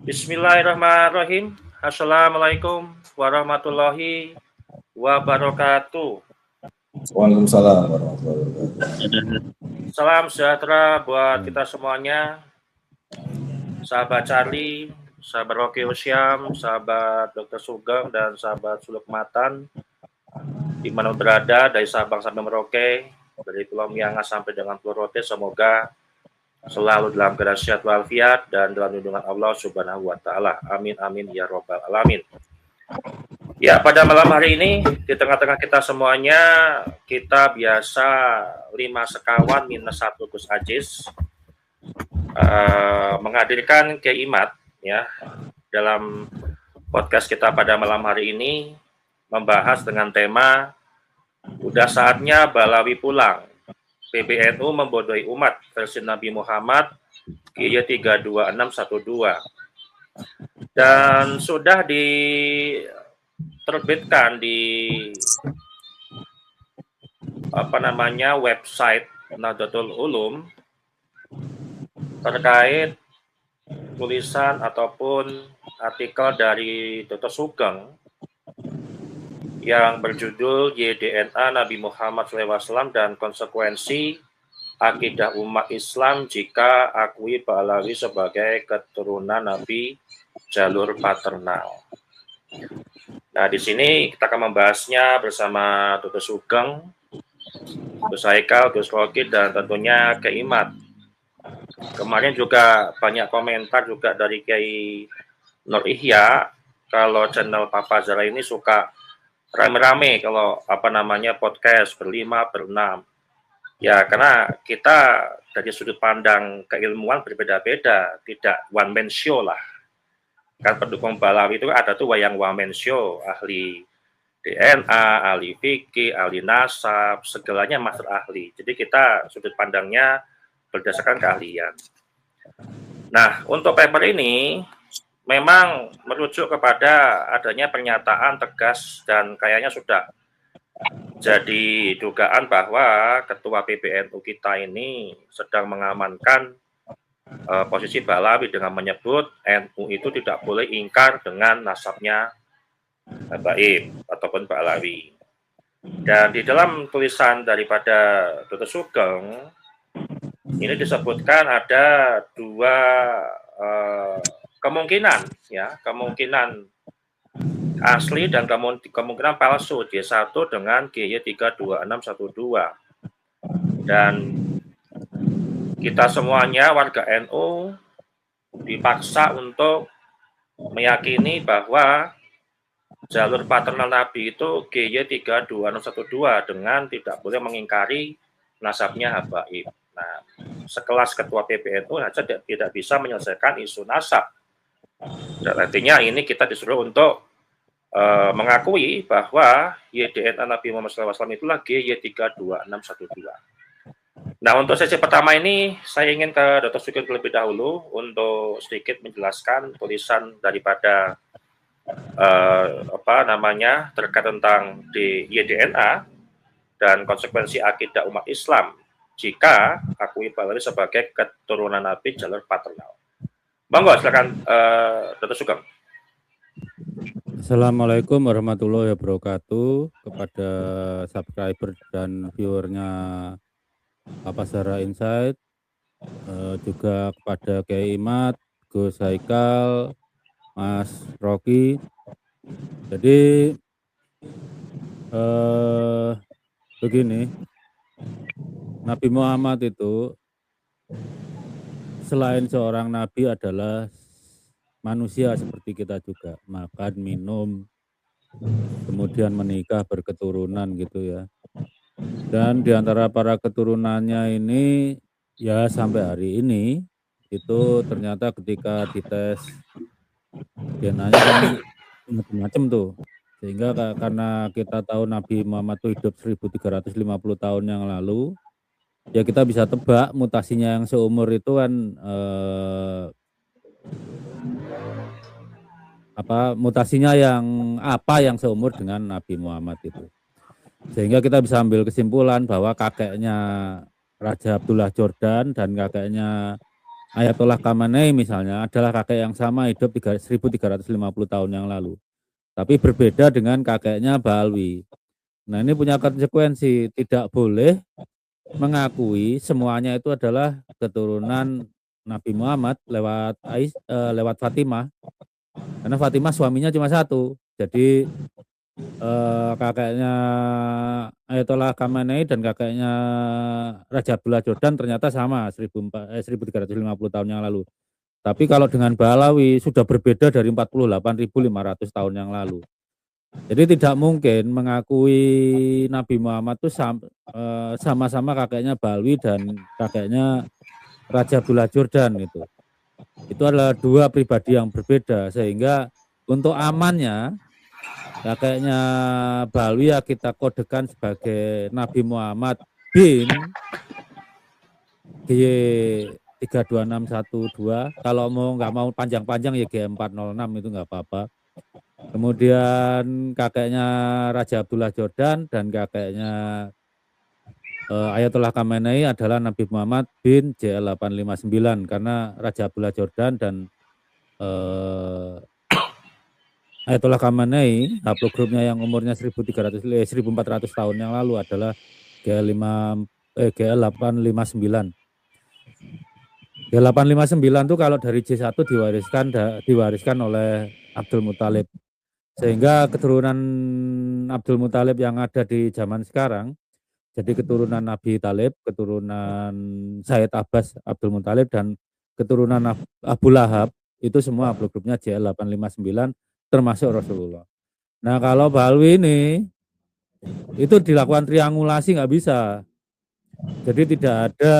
Bismillahirrahmanirrahim. Assalamualaikum warahmatullahi wabarakatuh. Waalaikumsalam warahmatullahi wabarakatuh. Salam sejahtera buat kita semuanya. Sahabat Charlie, sahabat Rocky Usyam, sahabat Dr. Sugeng, dan sahabat Suluk Matan, di mana berada dari Sabang sampai Merauke, dari Pulau Miangas sampai dengan Pulau Rote, semoga selalu dalam keadaan sehat walafiat dan dalam lindungan Allah Subhanahu wa taala. Amin amin ya robbal alamin. Ya, pada malam hari ini di tengah-tengah kita semuanya, kita biasa 5 sekawan minus 1 Gus Ajis menghadirkan Kiai Imad ya dalam podcast kita pada malam hari ini, membahas dengan tema udah saatnya Balawi pulang. PBNU membodohi umat versi Nabi Muhammad GY 32612, dan sudah diterbitkan di website Nahdlatul Ulum terkait tulisan ataupun artikel dari Dr. Sugeng yang berjudul YDNA Nabi Muhammad SAW dan konsekuensi akidah umat Islam jika akui Ba'alawi sebagai keturunan Nabi jalur paternal. Nah, di sini kita akan membahasnya bersama Dr. Sugeng, Gus Haikal, Gus Rocky, dan tentunya Kiai Imad. Kemarin juga banyak komentar juga dari Kiai Nur Ihya, kalau channel Papa Zara ini suka rame-rame kalau podcast berlima, berenam. Ya, karena kita dari sudut pandang keilmuan berbeda-beda, tidak one man show lah. Kan pendukung Balawi itu ada tuh yang one man show, ahli DNA, ahli fikih, ahli nasab, segalanya master ahli. Jadi kita sudut pandangnya berdasarkan keahlian. Nah, untuk paper ini memang merujuk kepada adanya pernyataan tegas dan kayaknya sudah jadi dugaan bahwa ketua PBNU kita ini sedang mengamankan posisi Balawi dengan menyebut NU itu tidak boleh ingkar dengan nasabnya Baib ataupun Balawi. Dan di dalam tulisan daripada Dr. Sugeng ini disebutkan ada dua kemungkinan asli dan kemungkinan palsu D1 dengan GY 32612. Dan kita semuanya warga NU dipaksa untuk meyakini bahwa jalur paternal Nabi itu GY 32612 dengan tidak boleh mengingkari nasabnya Habaib. Nah, sekelas ketua PBNU saja tidak bisa menyelesaikan isu nasab. Dan artinya ini kita disuruh untuk mengakui bahwa YDNA Nabi Muhammad SAW itulah GY 32612. Nah, untuk sesi pertama ini saya ingin ke Dr. Sugeng terlebih dahulu untuk sedikit menjelaskan tulisan daripada terkait tentang di YDNA dan konsekuensi akidah umat Islam jika akui Balawi sebagai keturunan Nabi jalur paternal. Monggo silakan Dr. Sugeng. Assalamualaikum warahmatullahi wabarakatuh kepada subscriber dan viewernya Papa Zara Insight, juga kepada Kiai Imad, Gus Haikal, Mas Rocky. Jadi begini, Nabi Muhammad itu selain seorang nabi adalah manusia seperti kita juga, makan, minum, kemudian menikah, berketurunan gitu ya. Dan di antara para keturunannya ini ya sampai hari ini itu ternyata ketika dites DNA-nya kan macam-macam tuh. Sehingga karena kita tahu Nabi Muhammad itu hidup 1350 tahun yang lalu, ya kita bisa tebak mutasinya yang seumur itu kan mutasinya yang seumur dengan Nabi Muhammad itu. Sehingga kita bisa ambil kesimpulan bahwa kakeknya Raja Abdullah Jordan dan kakeknya Ayatollah Khamenei misalnya adalah kakek yang sama hidup 1350 tahun yang lalu. Tapi berbeda dengan kakeknya Baalwi. Nah ini punya konsekuensi, tidak boleh mengakui semuanya itu adalah keturunan Nabi Muhammad lewat Fatimah. Karena Fatimah suaminya cuma satu. Jadi kakeknya Ayatollah Khamenei dan kakeknya Raja Abdullah Jordan ternyata sama 1350 tahun yang lalu. Tapi kalau dengan Balawi sudah berbeda dari 48.500 tahun yang lalu. Jadi tidak mungkin mengakui Nabi Muhammad itu sama-sama kakeknya Balawi dan kakeknya Raja Abdullah Jordan itu. Itu adalah dua pribadi yang berbeda sehingga untuk amannya kakeknya Balawi ya kita kodekan sebagai Nabi Muhammad bin G32612. Kalau nggak mau panjang-panjang ya G406 itu nggak apa-apa. Kemudian kakeknya Raja Abdullah Jordan dan kakeknya Ayatollah Khamenei adalah Nabi Muhammad bin JL859 karena Raja Abdullah Jordan dan Ayatollah Khamenei haplogrupnya yang umurnya 1400 tahun yang lalu adalah GL859. G859 itu kalau dari J1 diwariskan oleh Abdul Muthalib. Sehingga keturunan Abdul Muthalib yang ada di zaman sekarang, jadi keturunan Nabi Talib, keturunan Sayyid Abbas Abdul Muthalib, dan keturunan Abu Lahab, itu semua haplogrupnya JL859, termasuk Rasulullah. Nah kalau Balawi ini, itu dilakukan triangulasi nggak bisa. Jadi tidak ada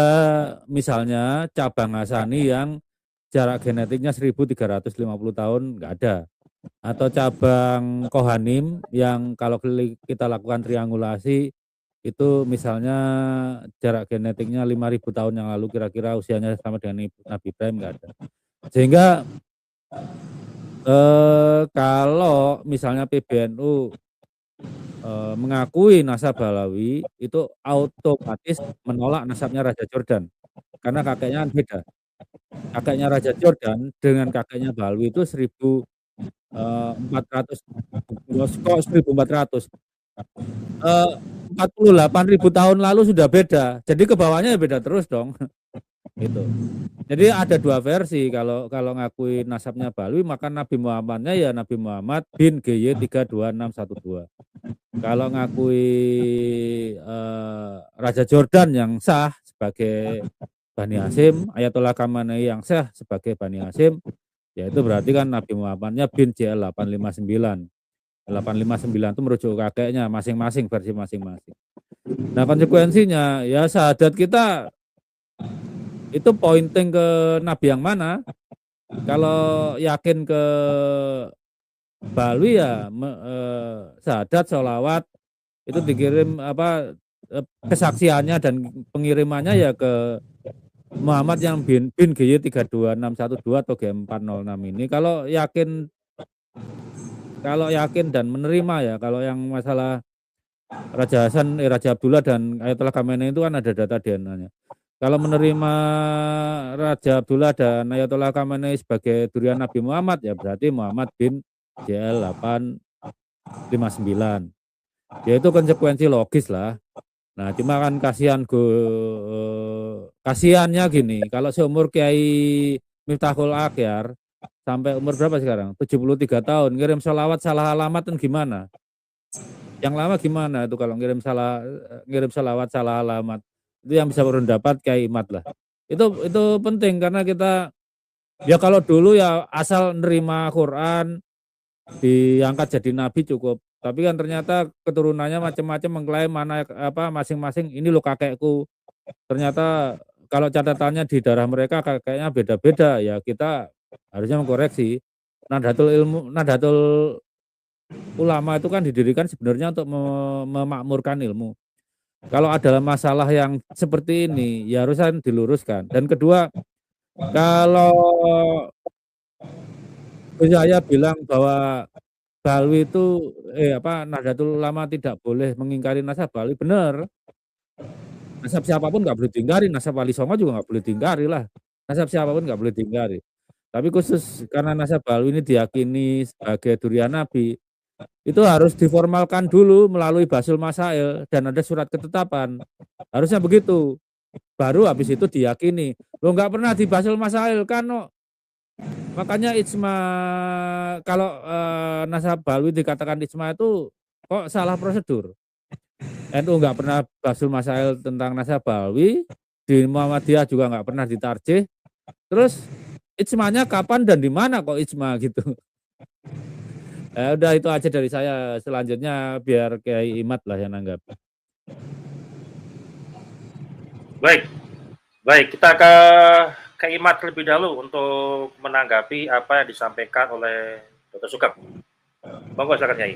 misalnya cabang Hasani yang jarak genetiknya 1350 tahun, nggak ada. Atau cabang Kohanim yang kalau kita lakukan triangulasi itu misalnya jarak genetiknya 5.000 tahun yang lalu kira-kira usianya sama dengan Nabi Ibrahim, nggak ada. Sehingga kalau misalnya PBNU mengakui nasab Balawi itu otomatis menolak nasabnya Raja Jordan karena kakeknya beda. Kakeknya Raja Jordan dengan kakeknya Balawi itu 1400 kok 1400 48.000 tahun lalu sudah beda. Jadi ke bawahnya ya beda terus dong. Gitu. Jadi ada dua versi kalau ngakui nasabnya Balawi maka Nabi Muhammadnya ya Nabi Muhammad bin GY 32612. Kalau ngakui Raja Jordan yang sah sebagai Bani Hasyim, Ayatollah Khamenei yang sah sebagai Bani Hasyim, yaitu berarti kan Nabi Muhammadnya bin JL859. 859 itu merujuk kakeknya masing-masing, versi masing-masing. Nah konsekuensinya ya syahadat kita itu pointing ke Nabi yang mana? Kalau yakin ke Balawi ya syahadat, sholawat itu dikirim kesaksiannya dan pengirimannya ya ke Muhammad yang bin GY 32612 atau G406 ini. Kalau yakin dan menerima ya, kalau yang masalah Raja Hasan, Raja Abdullah dan Ayatollah Khamenei itu kan ada data DNA-nya. Kalau menerima Raja Abdullah dan Ayatollah Khamenei sebagai durian Nabi Muhammad ya berarti Muhammad bin JL859. Ya itu konsekuensi logis lah. Nah cuma kan kasihannya gini, kalau seumur Kiai Miftahul Akhyar sampai umur berapa sekarang? 73 tahun, ngirim sholawat salah alamat kan gimana? Yang lama gimana itu kalau ngirim sholawat salah alamat? Itu yang bisa berpendapat Kiai Imad lah. Itu penting karena kita ya kalau dulu ya asal nerima Quran diangkat jadi nabi cukup. Tapi kan ternyata keturunannya macam-macam mengklaim mana masing-masing ini lo kakekku. Ternyata kalau catatannya di darah mereka kakeknya beda-beda ya kita harusnya mengkoreksi. Nahdlatul Ulama itu kan didirikan sebenarnya untuk memakmurkan ilmu. Kalau ada masalah yang seperti ini ya harusnya diluruskan. Dan kedua, kalau saya bilang bahwa Balawi itu Nahdlatul Ulama tidak boleh mengingkari nasab Balawi, benar. Nasab siapapun nggak boleh diingkari, nasab Wali Songo juga nggak boleh diingkari lah. nasab siapapun nggak boleh diingkari. Tapi khusus karena nasab Balawi ini diyakini sebagai durian Nabi, itu harus diformalkan dulu melalui Basul Masail dan ada surat ketetapan. Harusnya begitu. Baru habis itu diyakini. Lo nggak pernah di Basul Masail kan? No? Makanya ijma kalau nasab Balawi dikatakan ijma itu kok salah prosedur. NU nggak pernah Basul Masail tentang nasab Balawi, di Muhammadiyah juga nggak pernah ditarjih. Terus ijmanya kapan dan di mana kok ijma gitu? Udah itu aja dari saya. Selanjutnya biar Kiai Imad lah yang nanggap. Baik, kita ke Imad terlebih dahulu untuk menanggapi apa yang disampaikan oleh Dr. Sugeng. Monggo silakan Kiai.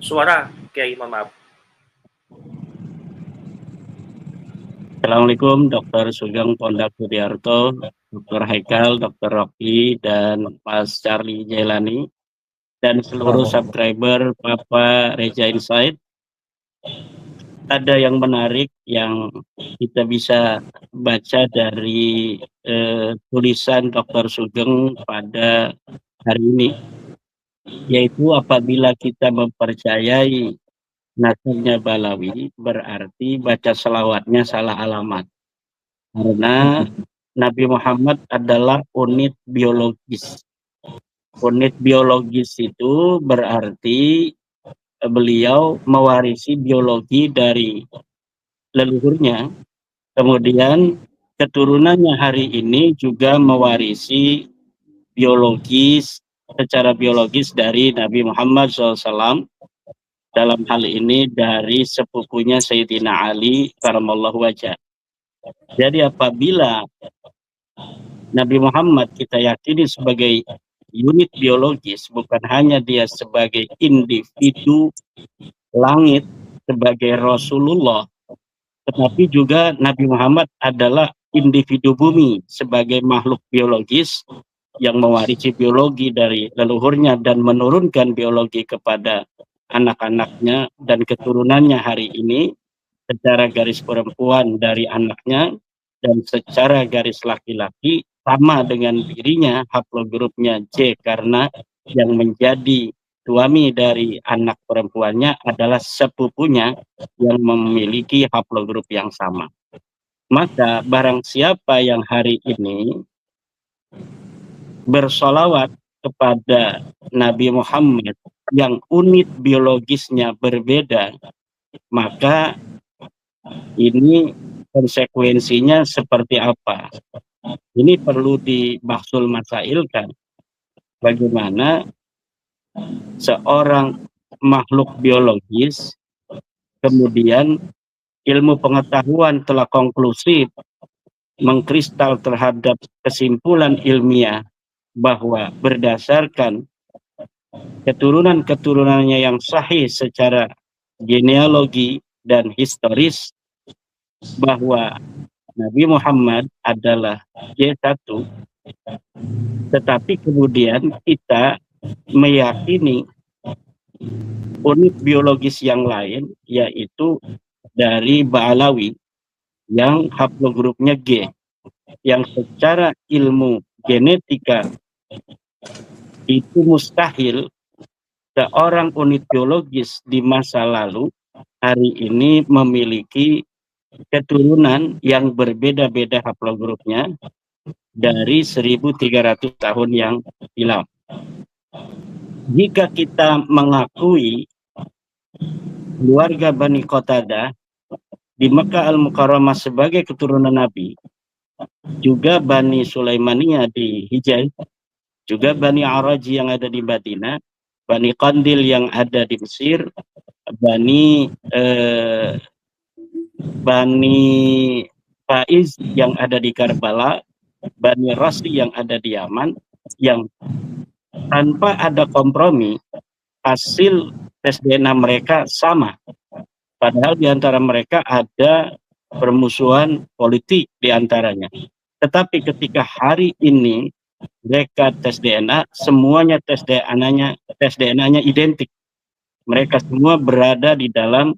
Suara Kiai, mohon maaf. Assalamualaikum Dr. Sugeng Pondak Budiarto, Dr. Haikal, Dr. Rocky, dan Mas Charlie Jailani, dan seluruh subscriber Papa Reja Insight. Ada yang menarik yang kita bisa baca dari tulisan Dr. Sugeng pada hari ini, yaitu apabila kita mempercayai nasabnya Balawi, berarti baca selawatnya salah alamat. Karena Nabi Muhammad adalah unit biologis. Unit biologis itu berarti beliau mewarisi biologi dari leluhurnya. Kemudian keturunannya hari ini juga mewarisi biologis, secara biologis dari Nabi Muhammad SAW. Dalam hal ini dari sepupunya Sayyidina Ali karamallahu wajhah. Jadi apabila Nabi Muhammad kita yakini sebagai unit biologis, bukan hanya dia sebagai individu langit, sebagai Rasulullah, tetapi juga Nabi Muhammad adalah individu bumi sebagai makhluk biologis yang mewarisi biologi dari leluhurnya dan menurunkan biologi kepada anak-anaknya dan keturunannya hari ini, secara garis perempuan dari anaknya dan secara garis laki-laki sama dengan dirinya, haplogrupnya J, karena yang menjadi suami dari anak perempuannya adalah sepupunya yang memiliki haplogrup yang sama. Maka barang siapa yang hari ini bersolawat kepada Nabi Muhammad yang unit biologisnya berbeda, maka ini konsekuensinya seperti apa? Ini perlu dibahsul masailkan. Bagaimana seorang makhluk biologis kemudian ilmu pengetahuan telah konklusif mengkristal terhadap kesimpulan ilmiah bahwa berdasarkan keturunan-keturunannya yang sahih secara genealogi dan historis, bahwa Nabi Muhammad adalah J1, tetapi kemudian kita meyakini unit biologis yang lain, yaitu dari Ba'alawi yang haplogrupnya G, yang secara ilmu genetika itu mustahil seorang unit biologis di masa lalu hari ini memiliki keturunan yang berbeda-beda haplogrupnya dari 1300 tahun yang silam. Jika kita mengakui keluarga Bani Qatadah di Mekah Al-Mukarramah sebagai keturunan Nabi, juga Bani Sulaimaniyah di Hijaz, juga Bani Araji yang ada di Madinah, Bani Qandil yang ada di Mesir, Bani Faiz yang ada di Karbala, Bani Rasli yang ada di Yaman, yang tanpa ada kompromi hasil tes DNA mereka sama. Padahal di antara mereka ada permusuhan politik di antaranya. Tetapi ketika hari ini mereka tes DNA, semuanya tes DNA-nya identik. Mereka semua berada di dalam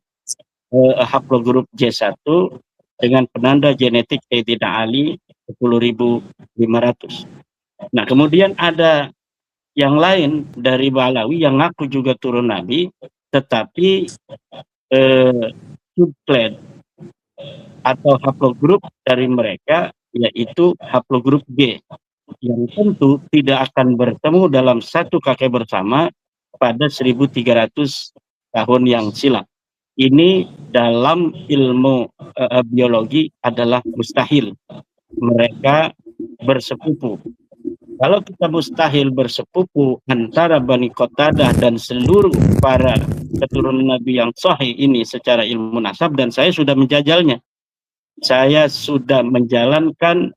haplogrup J1 dengan penanda genetik Sayyidina Ali 10.500. Nah, kemudian ada yang lain dari Balawi yang ngaku juga turun Nabi, tetapi subclan atau haplogrup dari mereka yaitu haplogrup G, yang tentu tidak akan bertemu dalam satu kakek bersama pada 1300 tahun yang silam. Ini dalam ilmu biologi adalah mustahil mereka bersepupu. Kalau kita mustahil bersepupu antara Bani Qatadah dan seluruh para keturunan Nabi yang sahih ini secara ilmu nasab, dan saya sudah menjajalnya. Saya sudah menjalankan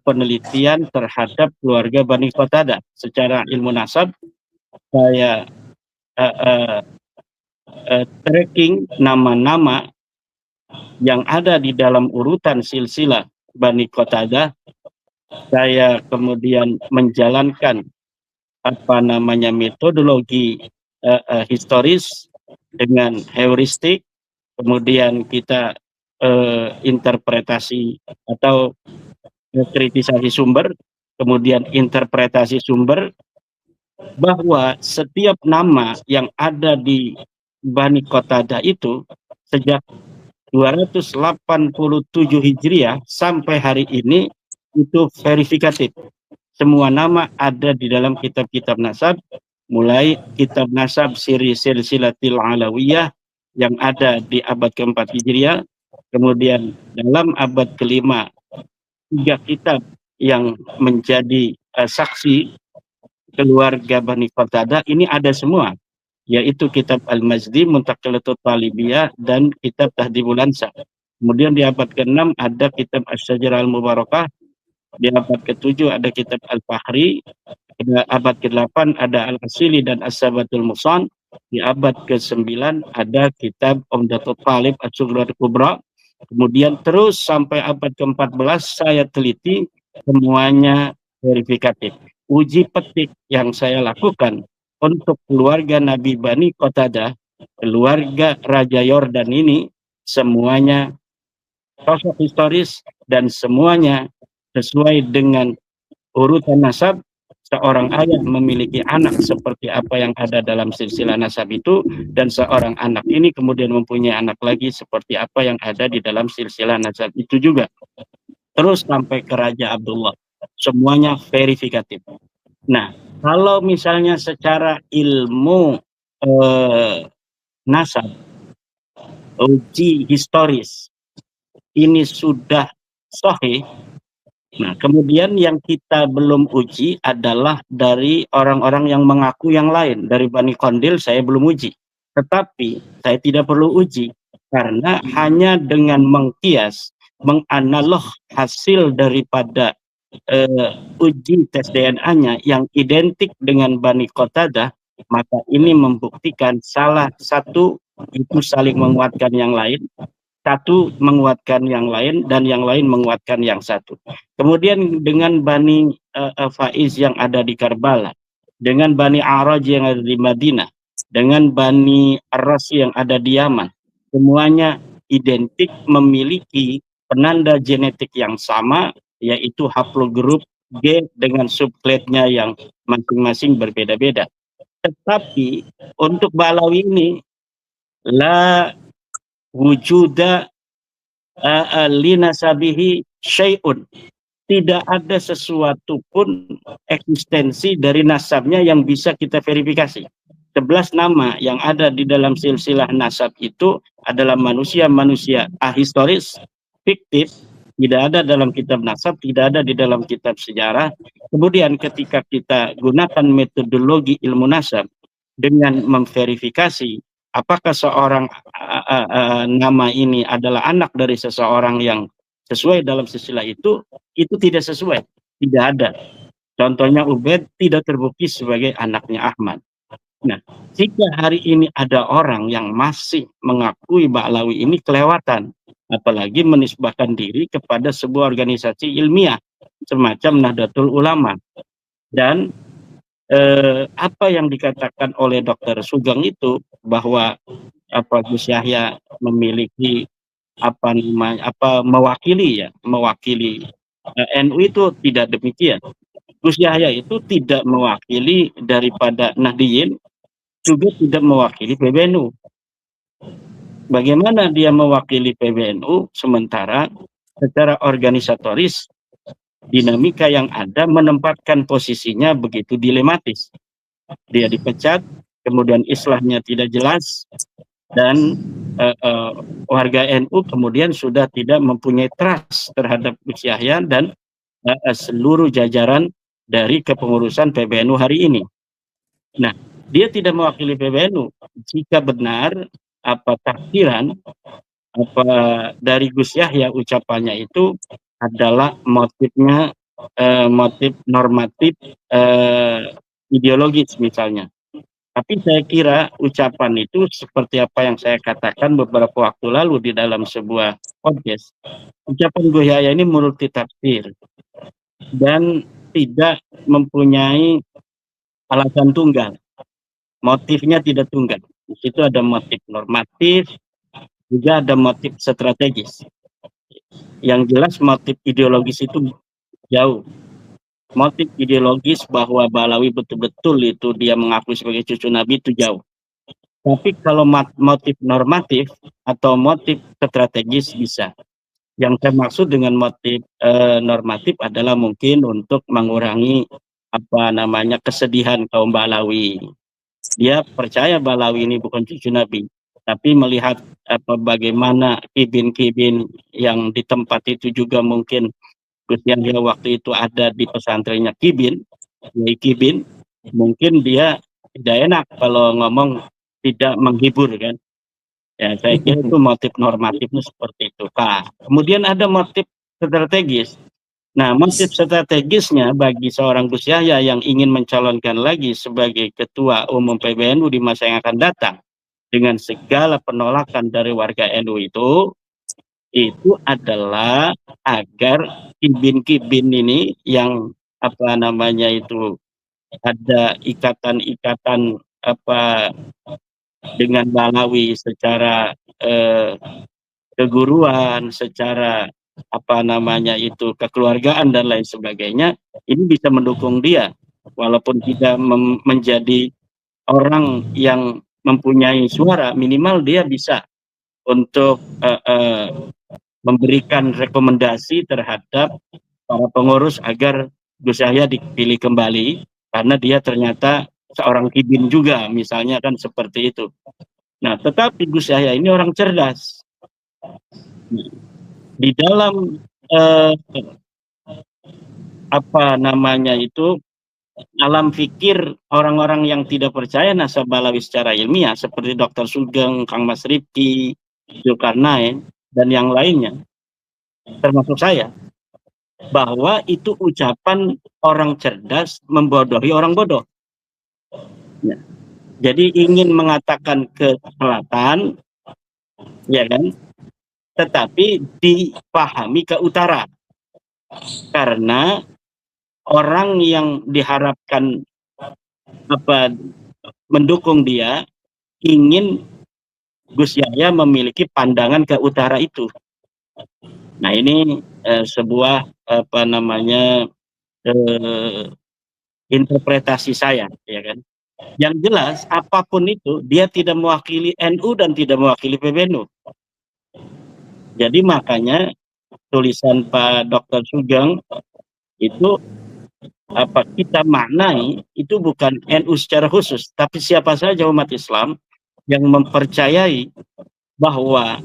penelitian terhadap keluarga Bani Qatadah secara ilmu nasab. Saya tracking nama-nama yang ada di dalam urutan silsilah Bani Qatadah. Saya kemudian menjalankan metodologi historis dengan heuristik, kemudian kita interpretasi atau kritisasi sumber, kemudian interpretasi sumber, bahwa setiap nama yang ada di Bani Qatadah itu sejak 287 Hijriah sampai hari ini itu verifikatif. Semua nama ada di dalam kitab-kitab nasab, mulai kitab nasab siri silsilatil alawiyah yang ada di abad keempat Hijriah, kemudian dalam abad kelima 3 kitab yang menjadi saksi keluarga Bani Qatadah ini ada semua, yaitu kitab Al-Mazdi, Muntaqilatul Talibiyah, dan kitab Tahdhibul Ansab. Kemudian di abad ke-6 ada kitab Asy-Syajarah Al-Mubarakah, di abad ke-7 ada kitab Al-Fahri, di abad ke-8 ada Al-Asili dan As-Sabatul Musan, di abad ke-9 ada kitab Umdatul Talib As-Sughra Kubra. Kemudian terus sampai abad ke-14 saya teliti, semuanya verifikatif. Uji petik yang saya lakukan untuk keluarga Nabi Bani Qatadah, keluarga Raja Yordan ini, semuanya sosok historis dan semuanya sesuai dengan urutan nasab. Seorang ayah memiliki anak seperti apa yang ada dalam silsilah nasab itu, dan seorang anak ini kemudian mempunyai anak lagi seperti apa yang ada di dalam silsilah nasab itu juga. Terus sampai ke Raja Abdullah. Semuanya verifikatif. Nah, kalau misalnya secara ilmu nasab, uji historis, ini sudah sahih. Nah, kemudian yang kita belum uji adalah dari orang-orang yang mengaku yang lain. Dari Bani Qandil saya belum uji. Tetapi saya tidak perlu uji, karena hanya dengan mengkias, menganalog hasil daripada uji tes DNA-nya yang identik dengan Bani Qatadah, maka ini membuktikan salah satu itu saling menguatkan yang lain, satu menguatkan yang lain, dan yang lain menguatkan yang satu. Kemudian dengan Bani Faiz yang ada di Karbala, dengan Bani Araj yang ada di Madinah, dengan Bani Ar-Rasi yang ada di Yaman, semuanya identik memiliki penanda genetik yang sama, yaitu haplogrup G dengan subklatnya yang masing-masing berbeda-beda. Tetapi untuk Balawi ini la wujuda linasabihi syai'un, tidak ada sesuatu pun eksistensi dari nasabnya yang bisa kita verifikasi. 11 nama yang ada di dalam silsilah nasab itu adalah manusia-manusia ahistoris, fiktif, tidak ada dalam kitab nasab, tidak ada di dalam kitab sejarah. Kemudian ketika kita gunakan metodologi ilmu nasab dengan memverifikasi apakah seorang nama ini adalah anak dari seseorang yang sesuai dalam silsilah itu tidak sesuai, tidak ada. Contohnya Ubaid tidak terbukti sebagai anaknya Ahmad. Nah, jika hari ini ada orang yang masih mengakui Ba'lawi ini kelewatan, apalagi menisbahkan diri kepada sebuah organisasi ilmiah semacam Nahdlatul Ulama, dan apa yang dikatakan oleh Dr. Sugeng itu bahwa Gus Yahya memiliki mewakili NU, itu tidak demikian. Gus Yahya itu tidak mewakili daripada Nahdliyin, juga tidak mewakili PBNU. Bagaimana dia mewakili PBNU sementara secara organisatoris dinamika yang ada menempatkan posisinya begitu dilematis. Dia dipecat, kemudian islahnya tidak jelas, dan warga NU kemudian sudah tidak mempunyai trust terhadap Gus Yahya dan seluruh jajaran dari kepengurusan PBNU hari ini. Nah, dia tidak mewakili PBNU. Jika benar tafsiran dari Gus Yahya, ucapannya itu adalah motifnya motif normatif ideologis misalnya. Tapi saya kira ucapan itu seperti apa yang saya katakan beberapa waktu lalu di dalam sebuah podcast. Ucapan Gus Yahya ini multitafsir dan tidak mempunyai alasan tunggal. Motifnya tidak tunggal. Di situ ada motif normatif, juga ada motif strategis. Yang jelas motif ideologis itu jauh. Motif ideologis bahwa Balawi betul-betul itu dia mengaku sebagai cucu Nabi itu jauh. Tapi kalau motif normatif atau motif strategis bisa. Yang saya maksud dengan motif normatif adalah mungkin untuk mengurangi kesedihan kaum Balawi. Dia percaya Balawi ini bukan cucu Nabi, tapi melihat bagaimana kibin-kibin yang di tempat itu juga mungkin Gus Yahya waktu itu ada di pesantrennya Kibin, mungkin dia tidak enak kalau ngomong tidak menghibur kan. Ya, saya kira itu motif normatifnya seperti itu. Nah, kemudian ada motif strategis. Nah, motif strategisnya bagi seorang Gus Yahya yang ingin mencalonkan lagi sebagai ketua umum PBNU di masa yang akan datang dengan segala penolakan dari warga NU itu adalah agar kibin-kibin ini yang ada ikatan-ikatan dengan Balawi secara keguruan, secara kekeluargaan dan lain sebagainya, ini bisa mendukung dia walaupun tidak menjadi orang yang mempunyai suara, minimal dia bisa untuk memberikan rekomendasi terhadap para pengurus agar Gus Yahya dipilih kembali karena dia ternyata seorang kibin juga, misalnya kan seperti itu. Nah, tetapi Gus Yahya ini orang cerdas. Di dalam alam fikir orang-orang yang tidak percaya nasab Balawi secara ilmiah seperti Dr. Sugeng, Kang Mas Rifki, Zulkarnain dan yang lainnya, termasuk saya, bahwa itu ucapan orang cerdas membodohi orang bodoh. Ya. Jadi ingin mengatakan ke selatan, ya kan, tetapi dipahami ke utara, karena orang yang diharapkan mendukung dia ingin Gus Yahya memiliki pandangan ke utara itu. Nah, ini sebuah interpretasi saya, ya kan. Yang jelas apapun itu dia tidak mewakili NU dan tidak mewakili PBNU. Jadi makanya tulisan Pak Dr. Sugeng itu kita maknai itu bukan NU secara khusus, tapi siapa saja umat Islam yang mempercayai bahwa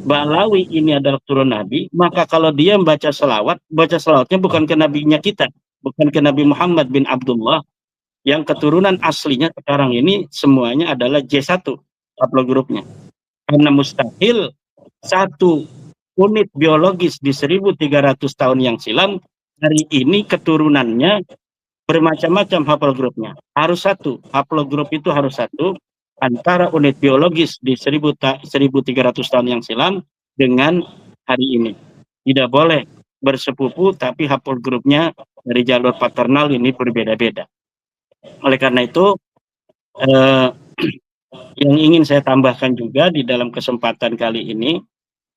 Balawi ini adalah turun Nabi, maka kalau dia baca selawatnya bukan ke nabinya kita, bukan ke Nabi Muhammad bin Abdullah, yang keturunan aslinya sekarang ini semuanya adalah J1 haplogrupnya. Karena mustahil satu unit biologis di 1300 tahun yang silam hari ini keturunannya bermacam-macam haplogrupnya. Harus satu, haplogrup itu harus satu antara unit biologis di 1300 tahun yang silam dengan hari ini. Tidak boleh bersepupu tapi haplogrupnya dari jalur paternal ini berbeda-beda. Oleh karena itu, yang ingin saya tambahkan juga di dalam kesempatan kali ini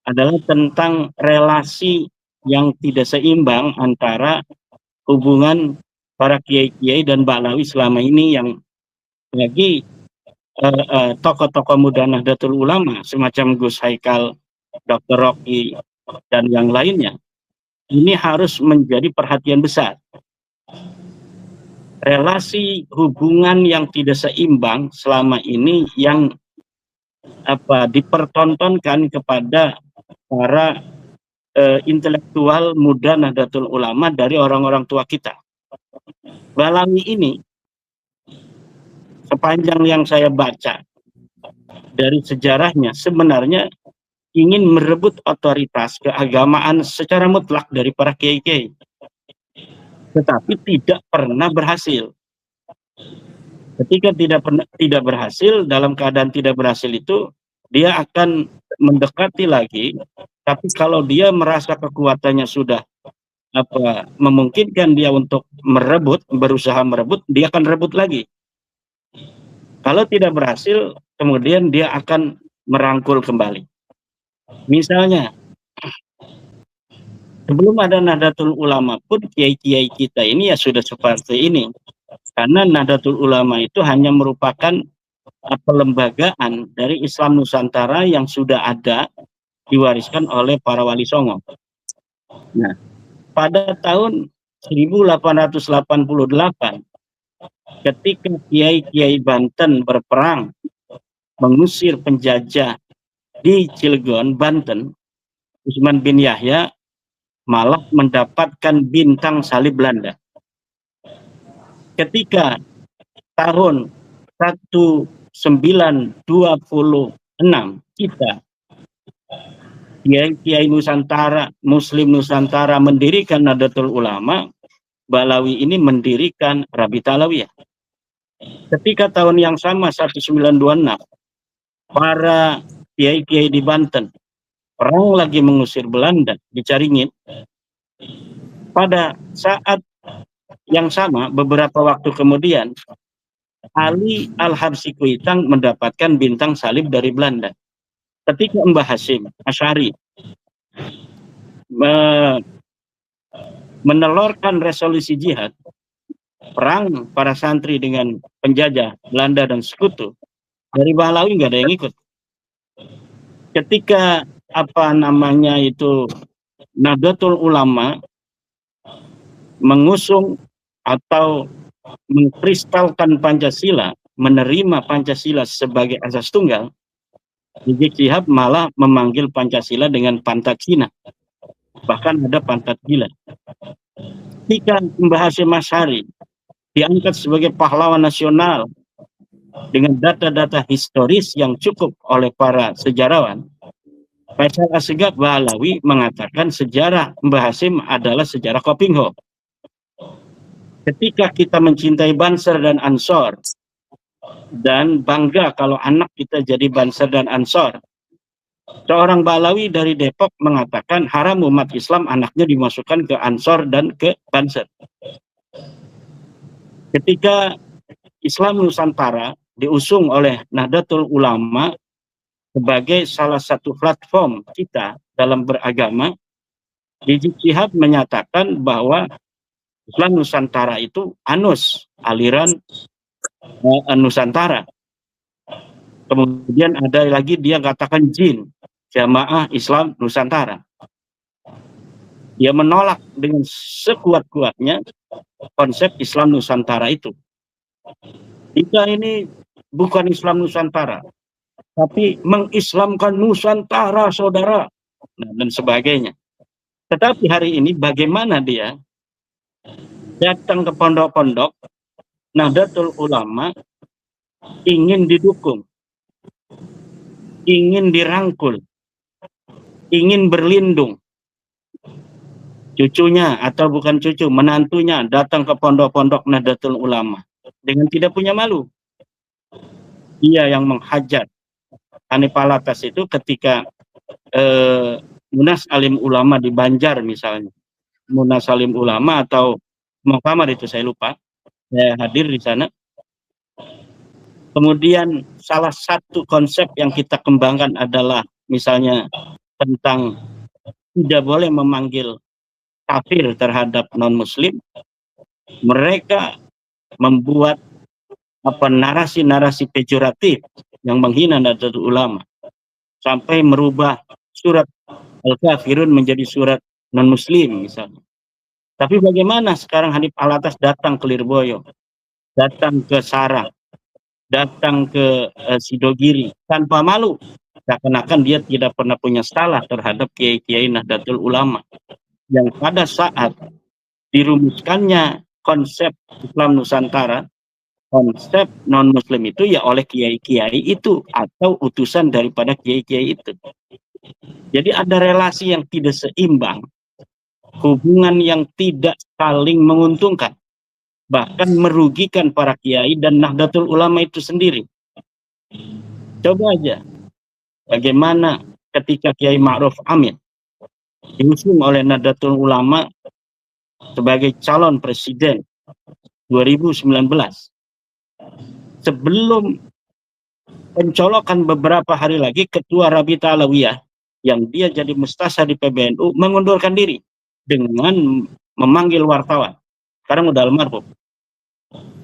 adalah tentang relasi yang tidak seimbang antara hubungan para kiai-kiai dan Ba'alawi selama ini, yang bagi tokoh-tokoh muda Nahdlatul Ulama semacam Gus Haikal, Dr. Rocky, dan yang lainnya, ini harus menjadi perhatian besar. Relasi hubungan yang tidak seimbang selama ini yang dipertontonkan kepada para intelektual muda Nahdlatul Ulama dari orang-orang tua kita. Ba'alawi ini, sepanjang yang saya baca dari sejarahnya, sebenarnya ingin merebut otoritas keagamaan secara mutlak dari para kiai-kiai, tetapi tidak pernah berhasil. Ketika tidak berhasil, dalam keadaan tidak berhasil itu, dia akan mendekati lagi, tapi kalau dia merasa kekuatannya sudah memungkinkan dia untuk berusaha merebut, dia akan rebut lagi. Kalau tidak berhasil, kemudian dia akan merangkul kembali. Misalnya, sebelum ada Nahdlatul Ulama pun, kiai-kiai kita ini ya sudah seperti ini. Karena Nahdlatul Ulama itu hanya merupakan pelembagaan dari Islam Nusantara yang sudah ada, diwariskan oleh para wali songo. Nah, pada tahun 1888, ketika kiai-kiai Banten berperang mengusir penjajah di Cilegon, Banten, Usman bin Yahya malah mendapatkan bintang salib Belanda. Ketika tahun 1926 kita, kiai Nusantara, Muslim Nusantara mendirikan Nahdlatul Ulama, Ba'alawi ini mendirikan Rabita Alawiyah. Ketika tahun yang sama 1926, para kiai-kiai di Banten perang lagi mengusir Belanda di Caringin. Pada saat yang sama, beberapa waktu kemudian, Ali Al-Habsyi Kuitang mendapatkan bintang salib dari Belanda. Ketika Mbah Hasyim Asy'ari menelurkan resolusi jihad, perang para santri dengan penjajah Belanda dan sekutu, dari Ba'alawi nggak ada yang ikut. Ketika Nahdlatul Ulama mengusung atau mengkristalkan Pancasila, menerima Pancasila sebagai asas tunggal, Rizik Syihab malah memanggil Pancasila dengan pantat Cina. Bahkan ada pantat gila. Ketika Mbah Hasyim Asy'ari diangkat sebagai pahlawan nasional dengan data-data historis yang cukup oleh para sejarawan, Faisal Assegaf Ba'alawi mengatakan sejarah Mbah Hasyim adalah sejarah Kopingho. Ketika kita mencintai Banser dan Ansor, dan bangga kalau anak kita jadi Banser dan Ansor, seorang Ba'alawi dari Depok mengatakan haram umat Islam anaknya dimasukkan ke Ansor dan ke Banser. Ketika Islam Nusantara diusung oleh Nahdlatul Ulama sebagai salah satu platform kita dalam beragama, Rizik Syihab menyatakan bahwa Islam Nusantara itu ANUS, aliran Nusantara. Kemudian ada lagi dia katakan JIN, Jamaah Islam Nusantara. Dia menolak dengan sekuat-kuatnya konsep Islam Nusantara itu. Kita ini bukan Islam Nusantara, tapi mengislamkan Nusantara, saudara, dan sebagainya. Tetapi hari ini bagaimana dia datang ke pondok-pondok Nahdlatul Ulama, ingin didukung, ingin dirangkul, ingin berlindung. Cucunya atau bukan cucu, menantunya datang ke pondok-pondok Nahdlatul Ulama dengan tidak punya malu. Dia yang menghajar Hanif Alatas itu ketika Munas Alim Ulama di Banjar misalnya. Munas Alim Ulama atau Muktamar itu saya lupa, saya hadir di sana. Kemudian salah satu konsep yang kita kembangkan adalah misalnya tentang tidak boleh memanggil kafir terhadap non-muslim. Mereka membuat narasi-narasi pejoratif yang menghina Nahdlatul Ulama sampai merubah surat Al-Kafirun menjadi surat non-muslim misalnya. Tapi bagaimana sekarang Hanif Alatas datang ke Lirboyo, datang ke Sarah, datang ke Sidogiri tanpa malu, seakan-akan dia tidak pernah punya salah terhadap kiai-kiai Nahdlatul Ulama yang pada saat dirumuskannya konsep Islam Nusantara, konsep non-muslim itu ya oleh kiai-kiai itu atau utusan daripada kiai-kiai itu. Jadi ada relasi yang tidak seimbang, hubungan yang tidak saling menguntungkan, bahkan merugikan para kiai dan Nahdlatul Ulama itu sendiri. Coba aja bagaimana ketika Kiai Ma'ruf Amin diusung oleh Nahdlatul Ulama sebagai calon presiden 2019. Sebelum pencolokan beberapa hari lagi, Ketua Rabita Alawiyah yang dia jadi mustasar di PBNU mengundurkan diri dengan memanggil wartawan. Sekarang udah almarhum,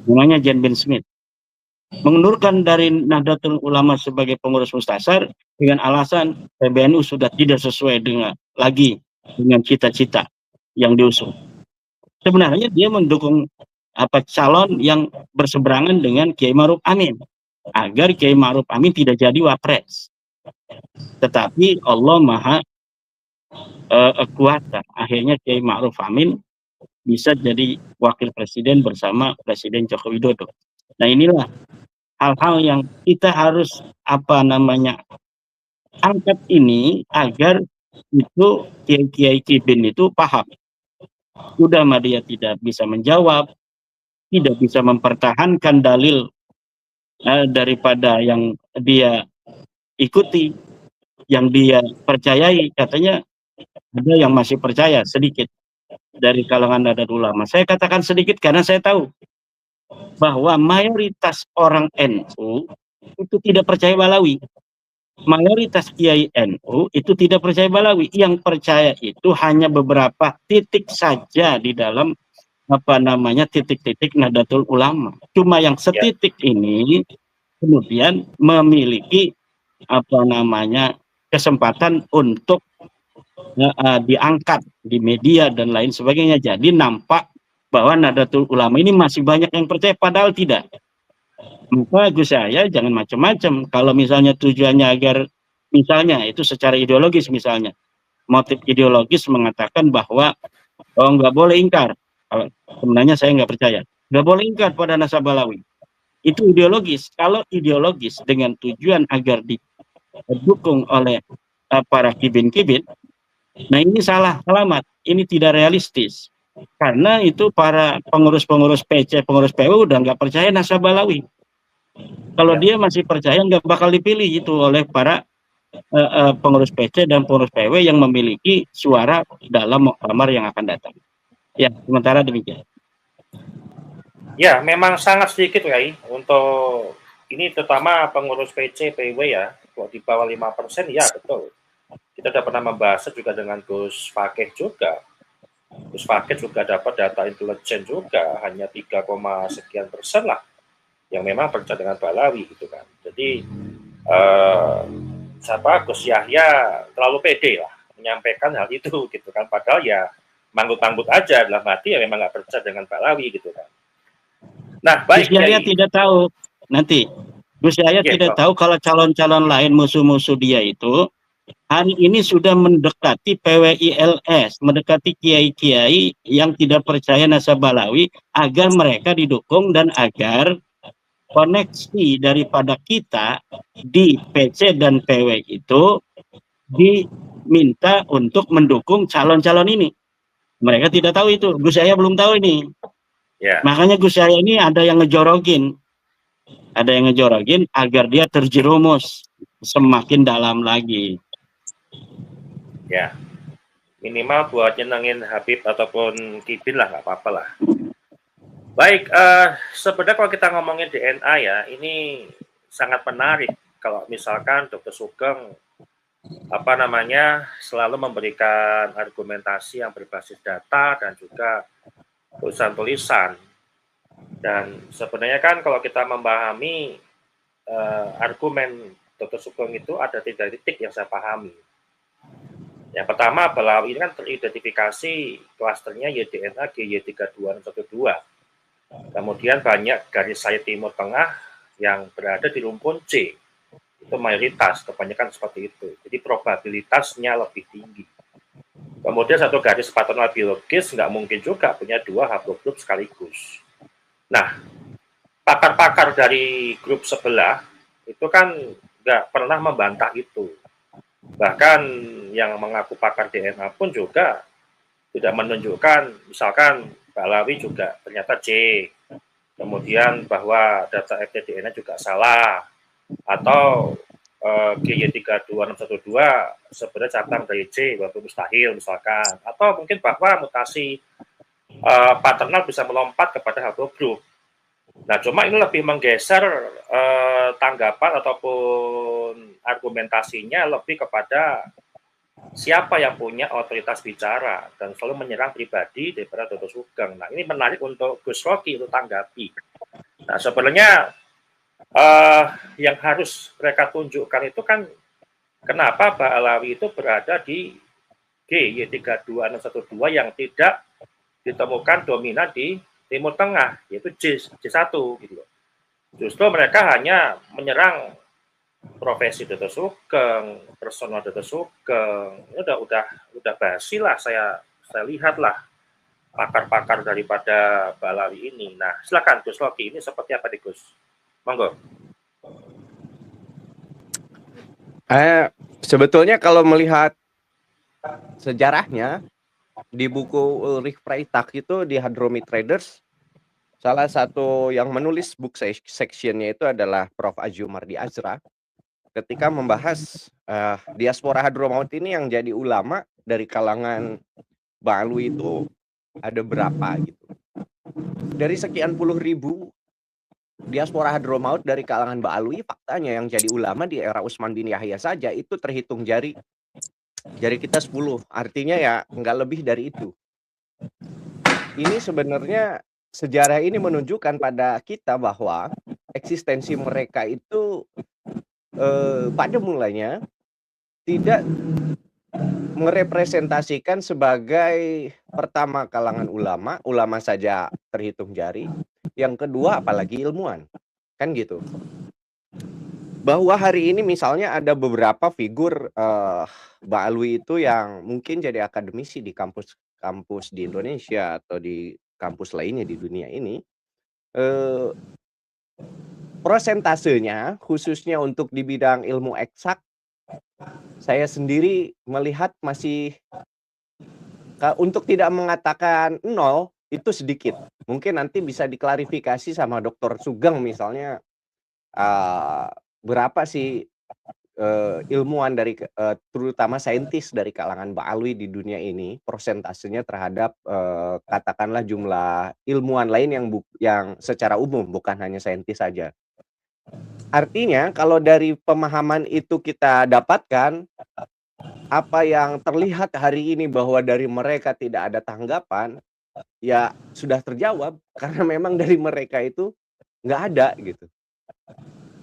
namanya Jen bin Smith, mengundurkan dari Nahdlatul Ulama sebagai pengurus mustasar dengan alasan PBNU sudah tidak sesuai dengan cita-cita yang diusung. Sebenarnya dia mendukung calon yang berseberangan dengan Kiai Ma'ruf Amin agar Kiai Ma'ruf Amin tidak jadi wapres. Tetapi Allah Maha Kuasa, akhirnya Kiai Ma'ruf Amin bisa jadi wakil presiden bersama Presiden Joko Widodo. Nah, inilah hal-hal yang kita harus angkat ini agar itu kiai-kiai kibin itu paham. Udah mah dia tidak bisa menjawab, tidak bisa mempertahankan dalil daripada yang dia ikuti, yang dia percayai. Katanya ada yang masih percaya sedikit dari kalangan Nahdlatul Ulama. Saya katakan sedikit karena saya tahu bahwa mayoritas orang NU itu tidak percaya Balawi. Mayoritas kiai NU itu tidak percaya Balawi. Yang percaya itu hanya beberapa titik saja di dalam titik-titik Nahdlatul Ulama. Cuma yang setitik ini kemudian memiliki kesempatan untuk diangkat di media dan lain sebagainya. Jadi nampak bahwa Nahdlatul Ulama ini masih banyak yang percaya, padahal tidak. Maka Gus Yahya jangan macam-macam. Kalau misalnya tujuannya agar misalnya itu secara ideologis, misalnya motif ideologis mengatakan bahwa nggak boleh ingkar. Kalau sebenarnya saya nggak percaya, nggak boleh ingkar pada nasabah Balawi. Itu ideologis. Kalau ideologis dengan tujuan agar didukung oleh para kibin-kibin, nah ini salah alamat. Ini tidak realistis. Karena itu para pengurus-pengurus PC, pengurus PW udah nggak percaya nasabah Balawi. Kalau dia masih percaya, nggak bakal dipilih itu oleh para pengurus PC dan pengurus PW yang memiliki suara dalam muktamar yang akan datang. Ya, sementara demikian. Ya, memang sangat sedikit, Kiai, untuk ini terutama pengurus PC, PW ya, kalau di bawah 5%, ya betul. Kita sudah pernah membahas juga dengan Gus Fakih juga. Gus Fakih juga dapat data intelijen juga, hanya 3, sekian persen lah yang memang percaya dengan Balawi gitu kan. Jadi Gus Yahya terlalu pede lah menyampaikan hal itu gitu kan. Padahal ya manggut-manggut aja dalam hati ya memang nggak percaya dengan Balawi gitu kan. Nah, baik. Gus Yahya tidak tahu nanti. Gus Yahya tidak tahu kalau calon-calon lain musuh-musuh dia itu hari ini sudah mendekati PWILS, mendekati kiai-kiai yang tidak percaya nasabah Balawi agar mereka didukung dan agar koneksi daripada kita di PC dan PW itu diminta untuk mendukung calon-calon ini. Mereka tidak tahu itu. Gus Yahya belum tahu ini. Yeah. Makanya Gus Yahya ini ada yang ngejorogin. Ada yang ngejorogin agar dia terjerumus semakin dalam lagi. Ya, minimal buat nyenengin Habib ataupun Kibin lah, nggak apa-apa lah. Baik, sebenarnya kalau kita ngomongin DNA ya, ini sangat menarik. Kalau misalkan Dr. Sugeng selalu memberikan argumentasi yang berbasis data dan juga tulisan-tulisan. Dan sebenarnya kan kalau kita memahami argumen Dr. Sugeng itu ada 3 titik yang saya pahami. Yang pertama, Balawi ini kan teridentifikasi klasternya YDNA GY32612. Kemudian banyak garis sayap timur tengah yang berada di rumpun C. Itu mayoritas, kebanyakan seperti itu. Jadi probabilitasnya lebih tinggi. Kemudian satu garis paternal biologis nggak mungkin juga punya 2 haplogrup sekaligus. Nah, pakar-pakar dari grup sebelah itu kan nggak pernah membantah itu. Bahkan yang mengaku pakar DNA pun juga tidak menunjukkan, misalkan Balawi juga ternyata C, kemudian bahwa data FTDN juga salah, atau GY32612 sebenarnya cabang dari C, walaupun mustahil misalkan, atau mungkin bahwa mutasi paternal bisa melompat kepada haplogrup. Nah, cuma ini lebih menggeser tanggapan ataupun argumentasinya lebih kepada siapa yang punya otoritas bicara dan selalu menyerang pribadi daripada Dr. Sugeng. Nah, ini menarik untuk Gus Rocky untuk tanggapi. Nah, sebenarnya yang harus mereka tunjukkan itu kan kenapa Balawi itu berada di GY32612 yang tidak ditemukan dominan di Timur Tengah, yaitu J1 gitu loh. Justru mereka hanya menyerang profesi Dr. Sugeng, personal Dr. Sugeng. Ini udah basi lah, saya lihat lah pakar-pakar daripada Balawi ini. Nah, silakan Gus Rocky, ini seperti apa nih Gus? Monggo. Sebetulnya kalau melihat sejarahnya di buku Ulrich Freitag itu di Hadromit Traders, salah satu yang menulis book sectionnya itu adalah Prof. Azumardi Azra. Ketika membahas diaspora Hadramaut ini yang jadi ulama dari kalangan Ba'alwi itu ada berapa gitu. Dari sekian puluh ribu diaspora Hadramaut dari kalangan Ba'alwi, faktanya yang jadi ulama di era Utsman bin Yahya saja itu terhitung jari kita 10. Artinya ya nggak lebih dari itu. Ini sebenarnya sejarah ini menunjukkan pada kita bahwa eksistensi mereka itu pada mulanya tidak merepresentasikan sebagai pertama kalangan ulama saja terhitung jari, yang kedua apalagi ilmuwan, kan gitu. Bahwa hari ini misalnya ada beberapa figur Ba'alwi itu yang mungkin jadi akademisi di kampus di Indonesia atau di kampus lainnya di dunia ini, prosentasenya khususnya untuk di bidang ilmu eksak, saya sendiri melihat masih untuk tidak mengatakan 0 itu sedikit. Mungkin nanti bisa diklarifikasi sama Dr. Sugeng misalnya berapa sih ilmuwan dari terutama saintis dari kalangan Ba'alwi di dunia ini prosentasenya terhadap katakanlah jumlah ilmuwan lain yang secara umum, bukan hanya saintis saja. Artinya kalau dari pemahaman itu kita dapatkan, apa yang terlihat hari ini bahwa dari mereka tidak ada tanggapan, ya sudah terjawab karena memang dari mereka itu nggak ada gitu.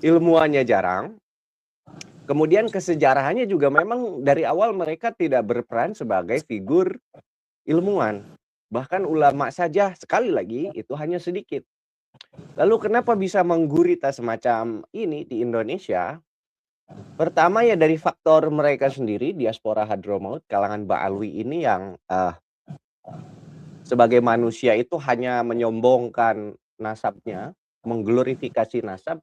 Ilmuannya jarang, kemudian kesejarahannya juga memang dari awal mereka tidak berperan sebagai figur ilmuwan. Bahkan ulama saja sekali lagi itu hanya sedikit. Lalu kenapa bisa menggurita semacam ini di Indonesia? Pertama ya dari faktor mereka sendiri, diaspora Hadramaut, kalangan Ba'alwi ini yang sebagai manusia itu hanya menyombongkan nasabnya, mengglorifikasi nasab.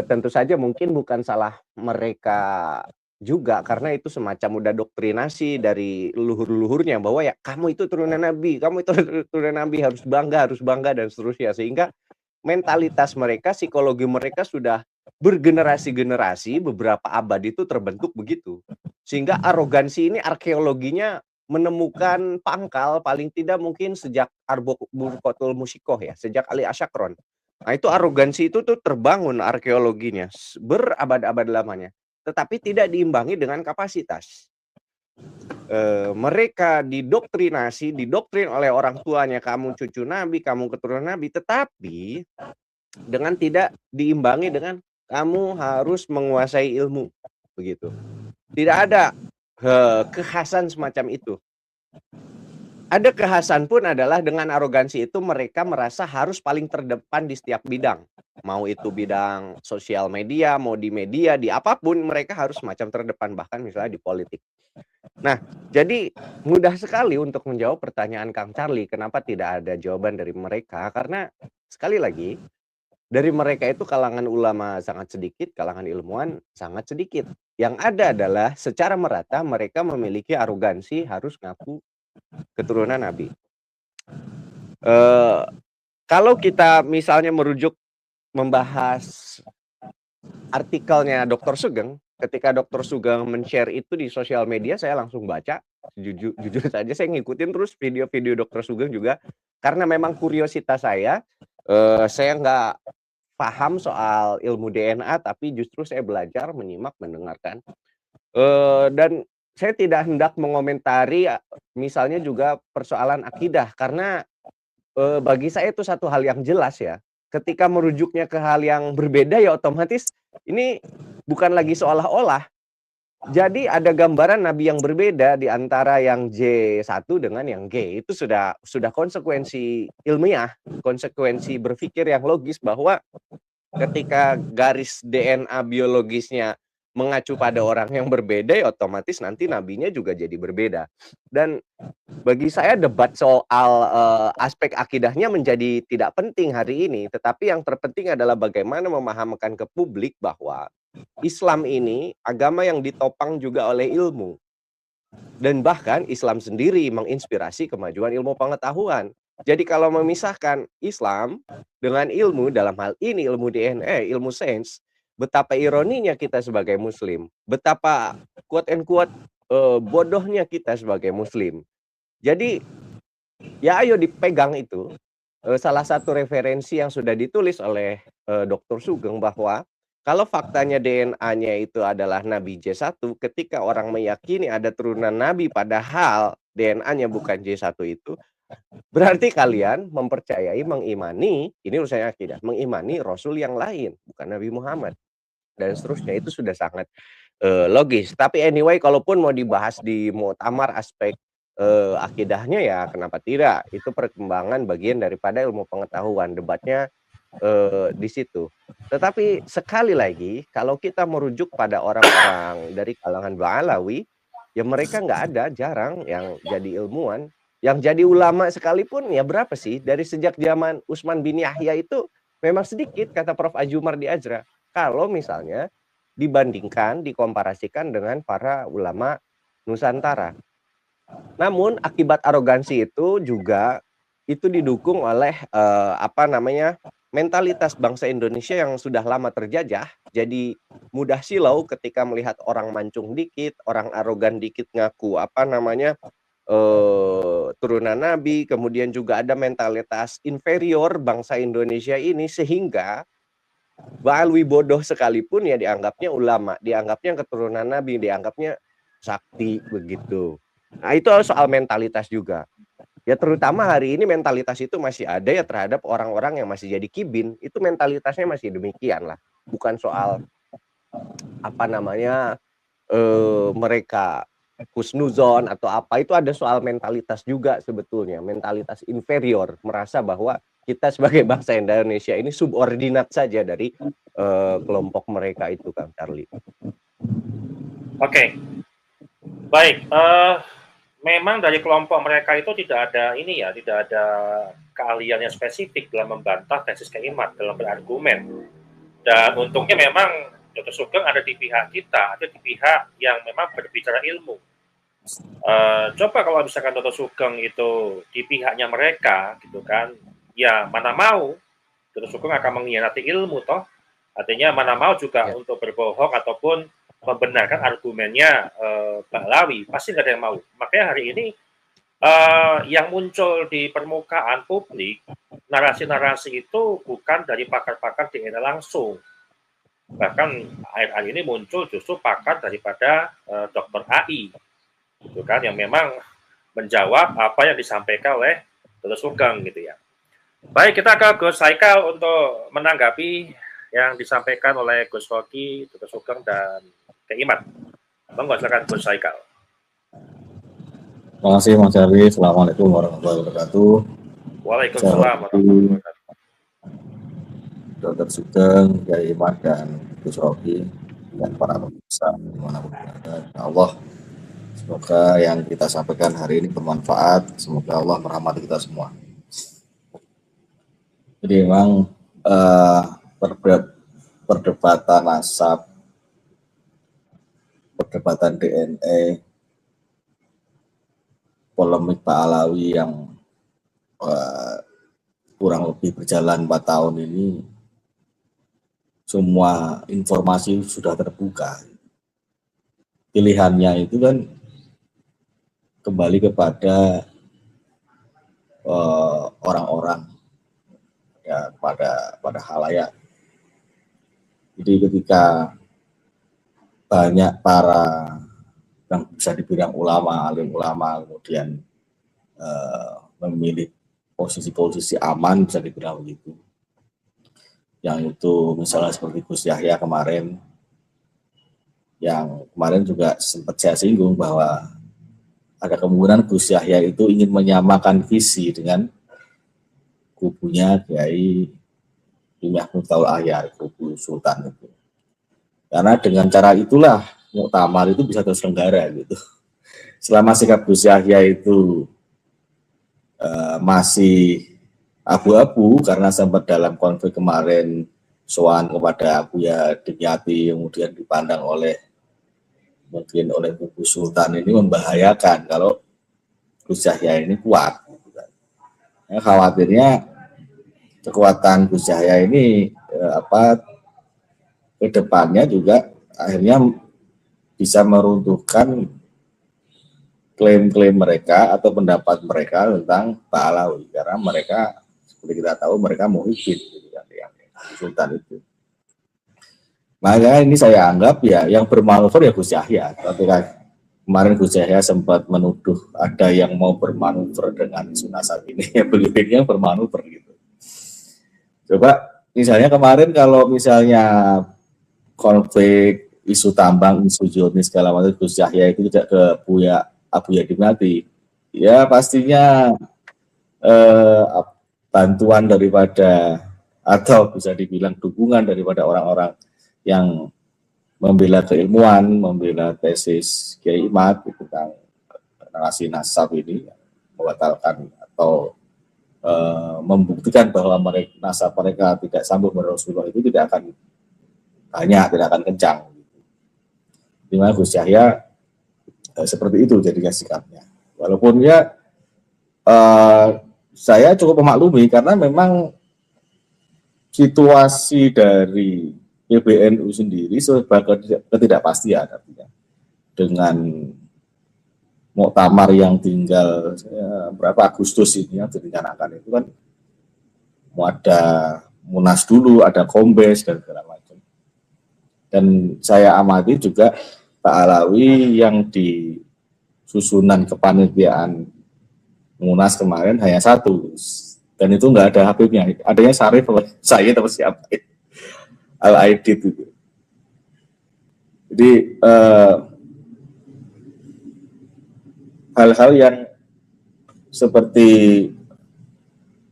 Tentu saja mungkin bukan salah mereka juga, karena itu semacam udah doktrinasi dari leluhur-leluhurnya bahwa ya kamu itu turunan Nabi, kamu itu turunan Nabi, harus bangga dan seterusnya, sehingga mentalitas mereka, psikologi mereka sudah bergenerasi-generasi beberapa abad itu terbentuk begitu, sehingga arogansi ini arkeologinya menemukan pangkal paling tidak mungkin sejak Burqatul Musyikoh ya, sejak Ali Asyakron. Nah, itu arogansi itu tuh terbangun arkeologinya berabad-abad lamanya, tetapi tidak diimbangi dengan kapasitas. Mereka didoktrin oleh orang tuanya, kamu cucu Nabi, kamu keturunan Nabi, tetapi dengan tidak diimbangi dengan kamu harus menguasai ilmu, begitu. Tidak ada kekhasan semacam itu. Ada kekhasan pun adalah dengan arogansi itu mereka merasa harus paling terdepan di setiap bidang. Mau itu bidang sosial media, mau di media, di apapun mereka harus macam terdepan, bahkan misalnya di politik. Nah, jadi mudah sekali untuk menjawab pertanyaan Kang Charlie, kenapa tidak ada jawaban dari mereka? Karena sekali lagi, dari mereka itu kalangan ulama sangat sedikit, kalangan ilmuwan sangat sedikit. Yang ada adalah secara merata mereka memiliki arogansi harus ngaku keturunan Nabi. Kalau kita misalnya merujuk membahas artikelnya Dr. Sugeng, ketika Dr. Sugeng men-share itu di sosial media, saya langsung baca. Jujur saja saya ngikutin terus video-video Dr. Sugeng juga, karena memang kuriositas saya nggak paham soal ilmu DNA, tapi justru saya belajar, menyimak, mendengarkan. Dan saya tidak hendak mengomentari misalnya juga persoalan akidah, karena bagi saya itu satu hal yang jelas ya. Ketika merujuknya ke hal yang berbeda ya otomatis ini bukan lagi seolah-olah. Jadi ada gambaran Nabi yang berbeda di antara yang J1 dengan yang G. Itu sudah konsekuensi ilmiah, konsekuensi berpikir yang logis bahwa ketika garis DNA biologisnya mengacu pada orang yang berbeda, ya otomatis nanti nabinya juga jadi berbeda. Dan bagi saya debat soal aspek akidahnya menjadi tidak penting hari ini, tetapi yang terpenting adalah bagaimana memahamkan ke publik bahwa Islam ini agama yang ditopang juga oleh ilmu. Dan bahkan Islam sendiri menginspirasi kemajuan ilmu pengetahuan. Jadi kalau memisahkan Islam dengan ilmu, dalam hal ini ilmu DNA, ilmu sains, betapa ironinya kita sebagai muslim, betapa quote and quote bodohnya kita sebagai muslim. Jadi ya ayo dipegang itu. Salah satu referensi yang sudah ditulis oleh Dr. Sugeng bahwa kalau faktanya DNA-nya itu adalah Nabi J1, ketika orang meyakini ada turunan Nabi padahal DNA-nya bukan J1 itu, berarti kalian mempercayai, mengimani, ini urusannya akidah, mengimani Rasul yang lain, bukan Nabi Muhammad. Dan seterusnya, itu sudah sangat logis. Tapi anyway, kalaupun mau dibahas di muktamar aspek akidahnya ya kenapa tidak? Itu perkembangan bagian daripada ilmu pengetahuan, debatnya di situ. Tetapi sekali lagi, kalau kita merujuk pada orang-orang dari kalangan Ba'alawi, ya mereka nggak ada, jarang yang jadi ilmuwan. Yang jadi ulama sekalipun ya berapa sih? Dari sejak zaman Utsman bin Yahya itu memang sedikit, kata Prof. Ajumar di Azra. Kalau misalnya dibandingkan, dikomparasikan dengan para ulama Nusantara. Namun akibat arogansi itu juga itu didukung oleh mentalitas bangsa Indonesia yang sudah lama terjajah. Jadi mudah silau ketika melihat orang mancung dikit, orang arogan dikit ngaku turunan Nabi, kemudian juga ada mentalitas inferior bangsa Indonesia ini, sehingga Ba'alwi bodoh sekalipun ya dianggapnya ulama, dianggapnya keturunan Nabi, dianggapnya sakti begitu. Nah itu soal mentalitas juga. Ya terutama hari ini mentalitas itu masih ada ya terhadap orang-orang yang masih jadi kibin. Itu mentalitasnya masih demikian lah. Bukan soal mereka husnuzon atau apa. Itu ada soal mentalitas juga sebetulnya. Mentalitas inferior. Merasa bahwa kita sebagai bangsa Indonesia ini subordinat saja dari kelompok mereka itu, Kang Charlie. Oke. Baik. Memang dari kelompok mereka itu tidak ada keahlian yang spesifik dalam membantah tesis Keimat, dalam berargumen. Dan untungnya memang Dr. Sugeng ada di pihak kita, ada di pihak yang memang berbicara ilmu. Coba kalau misalkan Dr. Sugeng itu di pihaknya mereka, gitu kan, ya mana mau Dr. Sugeng akan mengkhianati ilmu toh. Artinya mana mau juga untuk berbohong ataupun membenarkan argumennya Ba'alawi, pasti nggak ada yang mau. Makanya hari ini yang muncul di permukaan publik, narasi-narasi itu bukan dari pakar-pakar DNA langsung. Bahkan akhir-akhir ini muncul justru pakar daripada Dr. AI, gitu kan, yang memang menjawab apa yang disampaikan oleh Dr. Sugeng, gitu ya. Baik, kita ke Gus Haikal untuk menanggapi yang disampaikan oleh Gus Rocky, Dr. Sugeng, dan Kak Iman. Monggo silakan Gus Haikal. Terima kasih Mas Jarwi. Assalamualaikum warahmatullahi wabarakatuh. Waalaikumsalam warahmatullahi wabarakatuh. Dr. Sugeng, Kak Iman, dan Gus Rocky, dan para pemirsa dimanapun berada. Allah, semoga yang kita sampaikan hari ini bermanfaat. Semoga Allah merahmati kita semua. Jadi memang perdebatan nasab, perdebatan DNA, polemik Ba'alawi yang kurang lebih berjalan 4 tahun ini, semua informasi sudah terbuka. Pilihannya itu kan kembali kepada orang-orang, ya, pada halayak. Jadi ketika banyak para yang bisa dibilang ulama, alim ulama, kemudian memilih posisi-posisi aman, bisa dibilang begitu. Yang itu misalnya seperti Gus Yahya kemarin, yang kemarin juga sempat saya singgung bahwa ada kemungkinan Gus Yahya itu ingin menyamakan visi dengan kubunya Kiai Imam Miftahul Ahyar, kubu Sultan itu. Karena dengan cara itulah muktamar itu bisa terselenggara gitu. Selama sikap Gus Yahya itu masih abu-abu karena sempat dalam konflik kemarin soal kepada Buya Dimyati, kemudian dipandang mungkin oleh kubu Sultan ini membahayakan kalau Gus Yahya ini kuat. Ya, khawatirnya kekuatan Gus Yahya ini ke depannya juga akhirnya bisa meruntuhkan klaim-klaim mereka atau pendapat mereka tentang Ba'alawi, karena mereka seperti kita tahu mereka muhibin gitu kan, yang Sultan itu. Maka ini saya anggap ya yang bermanuver ya Gus Yahya. Ketika kemarin Gus Yahya sempat menuduh ada yang mau bermanuver dengan Sunasab ini, ya beliau yang bermanuver gitu. Coba misalnya kemarin kalau misalnya konflik isu tambang, isu Joni segala macam, Gus Yahya itu tidak ke Buya Dimyati, ya pastinya bantuan daripada atau bisa dibilang dukungan daripada orang-orang yang membela keilmuan, membela tesis Kiai Imad tentang narasi nasab ini, membatalkan atau membuktikan bahwa nasab mereka tidak sambung dengan Rasulullah itu tidak akan banyak, tidak akan kencang. Di mana Gus Yahya seperti itu jadinya sikapnya. Walaupun ya saya cukup memaklumi karena memang situasi dari PBNU sendiri sebagai ketidakpastian artinya. Dengan muktamar yang tinggal berapa Agustus ini yang direncanakan itu kan mau ada Munas dulu, ada Kombes dan segala macam. Dan saya amati juga Pak Alawi yang di susunan kepanitiaan Munas kemarin hanya satu, dan itu nggak ada Habibnya, adanya Sarif, saya atau siapa Al-Aidid itu. Jadi hal-hal yang seperti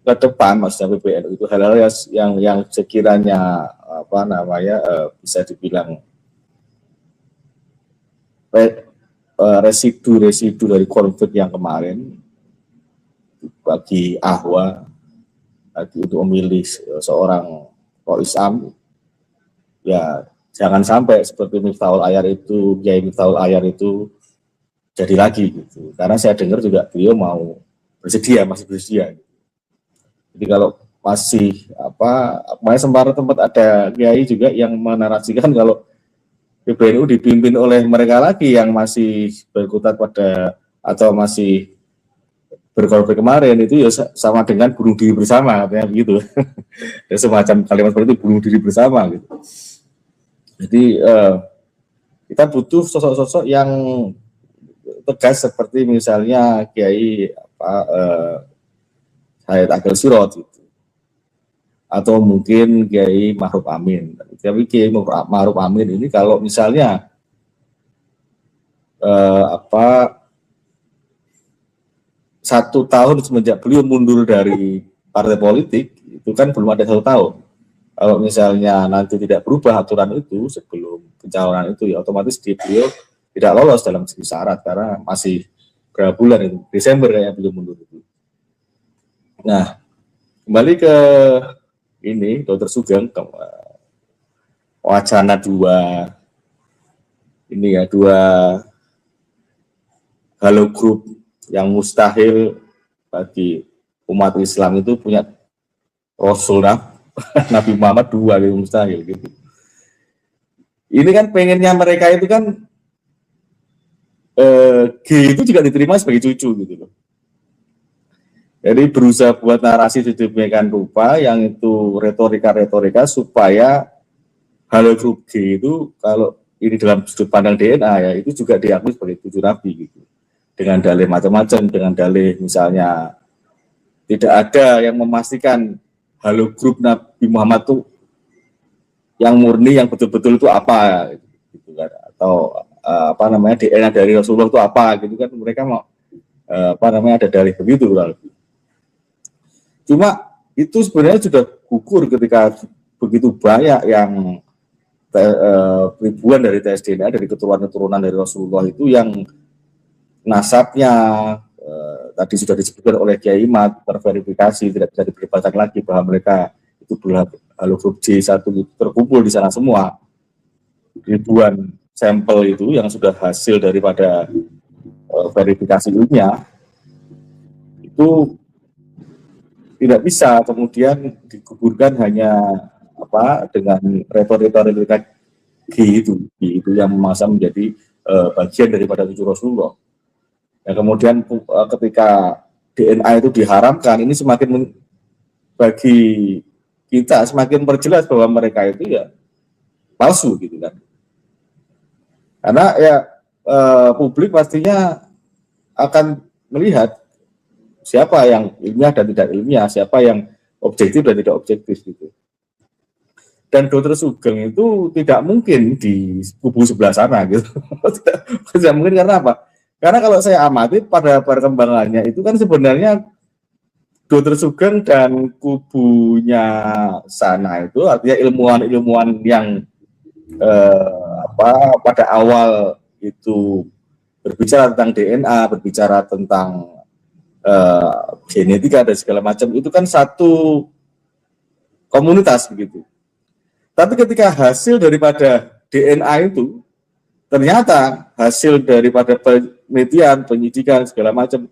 ke depan maksudnya PBNU itu hal-hal yang sekiranya bisa dibilang residu dari konflik yang kemarin bagi Ahwa untuk memilih seorang Islam, ya jangan sampai seperti Miftahul Ahyar itu, Kiai Miftahul Ahyar itu jadi lagi gitu. Karena saya dengar juga beliau masih bersedia. Jadi kalau masih sempat ada Kiai juga yang menarasikan kalau PBNU dipimpin oleh mereka lagi yang masih berkutat pada atau masih berkorban kemarin, itu ya sama dengan bunuh diri bersama, katanya begitu. Dan semacam kalimat seperti itu, bunuh diri bersama gitu. Jadi kita butuh sosok-sosok yang tegas seperti misalnya Kiai Said Akil Sirot gitu. Atau mungkin Kiai Ma'ruf Amin. Tapi Kiai Ma'ruf Amin ini kalau misalnya satu tahun semenjak beliau mundur dari partai politik, itu kan belum ada 1 tahun. Kalau misalnya nanti tidak berubah aturan itu sebelum pencalonan itu, ya otomatis beliau tidak lolos dalam segi syarat karena masih berapa bulan itu, Desember kayaknya beliau mundur itu. Nah, kembali ke ini, Dr. Sugeng, wacana dua halo grup yang mustahil bagi umat Islam itu punya Rasul Nabi Muhammad 2 gitu, mustahil gitu. Ini kan pengennya mereka itu kan G itu juga diterima sebagai cucu gitu loh. Jadi berusaha buat narasi sedemikian rupa yang itu retorika supaya halo grup G itu kalau ini dalam sudut pandang DNA ya itu juga diakui sebagai cucu Nabi gitu. Dengan dalih macam-macam, dengan dalih misalnya tidak ada yang memastikan halo grup Nabi Muhammad itu yang murni, yang betul-betul itu apa gitu kan, atau DNA dari Rasulullah itu apa gitu kan, mereka mau ada dalih begitu kan. Cuma itu sebenarnya sudah gugur ketika begitu banyak yang ribuan dari tes DNA dari keturunan dari Rasulullah itu yang nasabnya tadi sudah disebutkan oleh Kiai Imad terverifikasi, tidak bisa diperdebatkan lagi bahwa mereka itu halo grup J1 itu terkumpul di sana semua. Ribuan sampel itu yang sudah hasil daripada verifikasi ilmiah itu tidak bisa kemudian dikuburkan hanya dengan retorika G itu yang masa menjadi bagian daripada cucu Rasulullah. Dan kemudian ketika DNA itu diharamkan, ini semakin bagi kita semakin perjelas bahwa mereka itu ya palsu gitu kan. Karena ya publik pastinya akan melihat siapa yang ilmiah dan tidak ilmiah, siapa yang objektif dan tidak objektif gitu. Dan Dr. Sugeng itu tidak mungkin di kubu sebelah sana gitu. Tidak mungkin karena apa? Karena kalau saya amati pada perkembangannya itu kan sebenarnya Dr. Sugeng dan kubunya sana itu artinya ilmuwan-ilmuwan yang pada awal itu berbicara tentang DNA, berbicara tentang genetika dan segala macam itu kan satu komunitas begitu. Tapi ketika hasil daripada DNA itu ternyata hasil daripada penelitian, penyidikan segala macam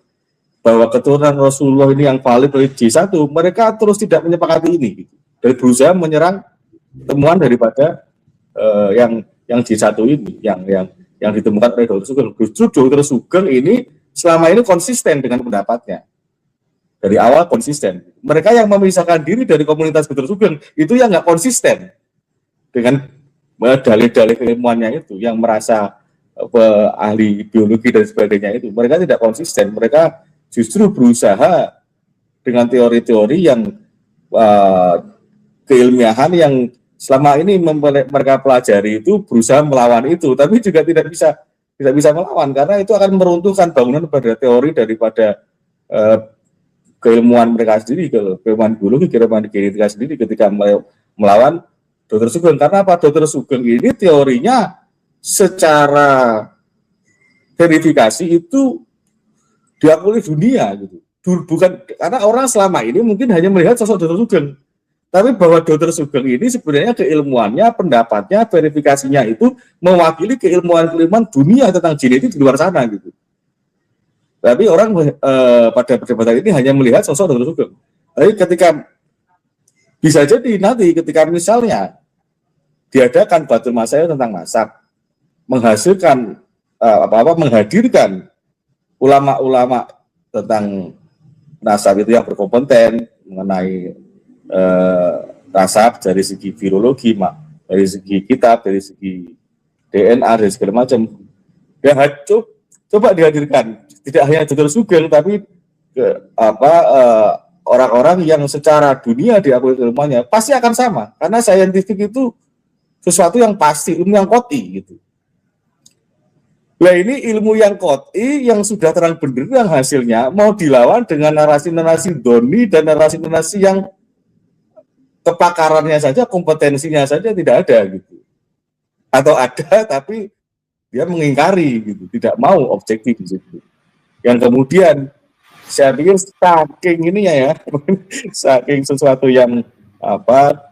bahwa keturunan Rasulullah ini yang valid dari J1, mereka terus tidak menyepakati ini gitu. Dan berusaha menyerang temuan daripada yang J1 ini yang ditemukan oleh Dr. Sugeng. Justru Dr. Sugeng ini selama ini konsisten dengan pendapatnya. Dari awal konsisten. Mereka yang memisahkan diri dari komunitas Dr. Sugeng itu yang nggak konsisten dengan dalih-dalih keilmuannya itu, yang merasa ahli biologi dan sebagainya itu. Mereka tidak konsisten. Mereka justru berusaha dengan teori-teori yang keilmiahan yang selama ini mereka pelajari itu berusaha melawan itu, tapi juga tidak bisa melawan karena itu akan meruntuhkan bangunan pada teori daripada keilmuan mereka sendiri, keilmuan biologi, keilmuan genetika sendiri ketika melawan Dr. Sugeng. Karena apa? Dr. Sugeng ini teorinya secara verifikasi itu diakui dunia gitu. Bukan karena orang selama ini mungkin hanya melihat sosok Dr. Sugeng. Tapi bahwa Dr. Sugeng ini sebenarnya keilmuannya, pendapatnya, verifikasinya itu mewakili keilmuan dunia tentang genetik di luar sana gitu. Tapi orang pada perdebatan ini hanya melihat sosok Dr. Sugeng. Tapi ketika bisa jadi nanti ketika misalnya diadakan batu masail tentang nasab, menghasilkan menghadirkan ulama-ulama tentang nasab itu yang berkompeten mengenai nasab dari segi virologi, dari segi kitab, dari segi DNA, dari segala macam. Ya, coba dihadirkan, tidak hanya Dr. Sugeng, tapi orang-orang yang secara dunia diakui ilmuannya pasti akan sama, karena saintifik itu sesuatu yang pasti, ilmu yang qot'i gitu. Nah, ini ilmu yang qot'i yang sudah terang benderang hasilnya mau dilawan dengan narasi-narasi doni dan narasi-narasi yang kepakarannya saja, kompetensinya saja tidak ada gitu, atau ada tapi dia mengingkari gitu, tidak mau objektif di situ. Yang kemudian saya pikir saking ininya ya, saking sesuatu yang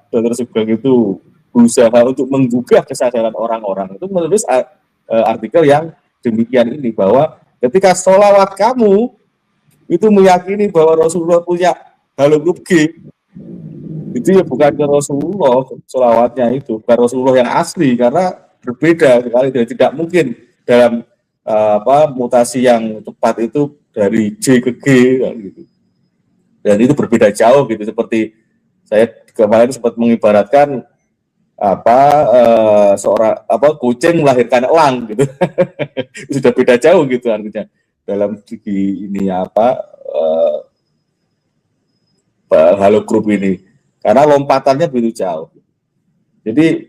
Dr. Sugeng itu berusaha untuk menggugah kesadaran orang-orang, itu menulis artikel yang demikian ini, bahwa ketika sholawat kamu itu meyakini bahwa Rasulullah punya haloglub G, itu ya bukan ke Rasulullah sholawatnya, itu bukan Rasulullah yang asli, karena berbeda sekali dan tidak mungkin dalam mutasi yang cepat itu dari J ke G gitu. Dan itu berbeda jauh gitu, seperti saya kemarin sempat mengibaratkan seorang kucing melahirkan elang gitu. Sudah beda jauh gitu artinya dalam segi ini haloglub ini, karena lompatannya begitu jauh. Jadi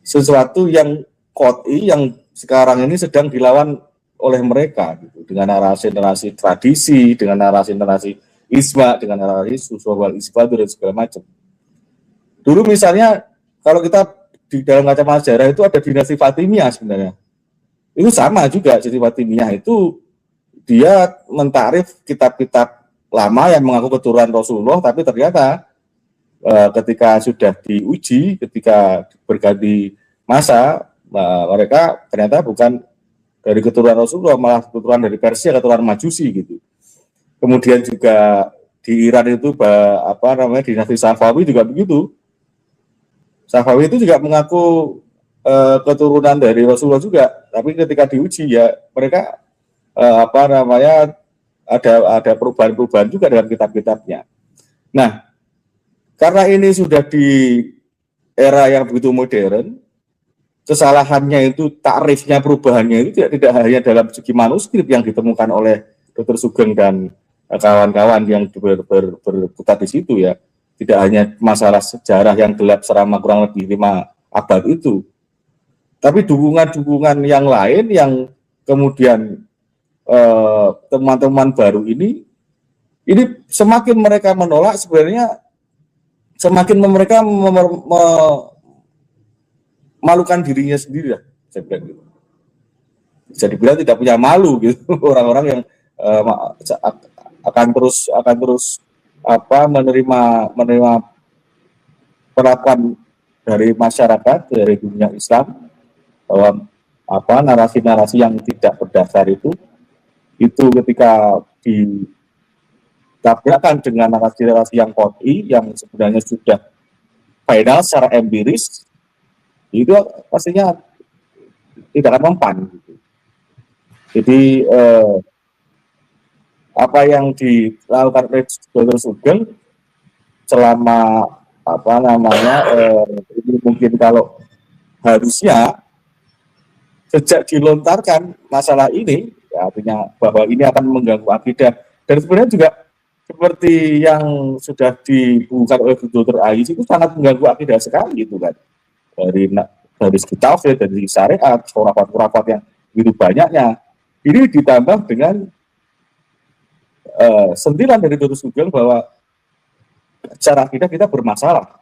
sesuatu yang qot'i yang sekarang ini sedang dilawan oleh mereka gitu, dengan narasi-narasi tradisi, dengan narasi-narasi isma, dengan narasi susual isbat dan segala macam. Dulu misalnya kalau kita di dalam kacamata sejarah itu ada dinasti Fatimiyah sebenarnya. Itu sama juga, dinasti Fatimiyah itu dia mentarif kitab-kitab lama yang mengaku keturunan Rasulullah, tapi ternyata ketika sudah diuji, ketika berganti masa, mereka ternyata bukan dari keturunan Rasulullah, malah keturunan dari Persia, keturunan Majusi gitu. Kemudian juga di Iran itu dinasti Safawi juga begitu. Safawi itu juga mengaku keturunan dari Rasulullah juga, tapi ketika diuji ya mereka ada perubahan-perubahan juga dalam kitab-kitabnya. Nah, karena ini sudah di era yang begitu modern, kesalahannya itu, takrifnya, perubahannya itu tidak hanya dalam segi manuskrip yang ditemukan oleh Dr. Sugeng dan kawan-kawan yang berputar di situ ya. Tidak hanya masalah sejarah yang gelap selama kurang lebih 5 abad itu, tapi dukungan-dukungan yang lain yang kemudian teman-teman baru ini semakin mereka menolak, sebenarnya semakin mereka memalukan dirinya sendiri lah, saya bilang gitu. Bisa dibilang tidak punya malu gitu orang-orang yang akan terus menerima penerapan dari masyarakat, dari dunia Islam, bahwa narasi-narasi yang tidak berdasar itu ketika ditabrakkan dengan narasi-narasi yang qot'i yang sebenarnya sudah final secara empiris, itu pastinya tidak akan mempan gitu. Jadi apa yang dilakukan oleh Dr. Sugeng selama ini mungkin kalau harusnya sejak dilontarkan masalah ini, ya, artinya bahwa ini akan mengganggu akidah, dan sebenarnya juga seperti yang sudah dibuka oleh Dr. Ais itu sangat mengganggu akidah sekali gitu kan, dari segi tauhid, dari segi syariat, khurafat-khurafat yang begitu banyaknya, ini ditambah dengan sentilan dari Dr. Sugeng bahwa secara akidah kita bermasalah,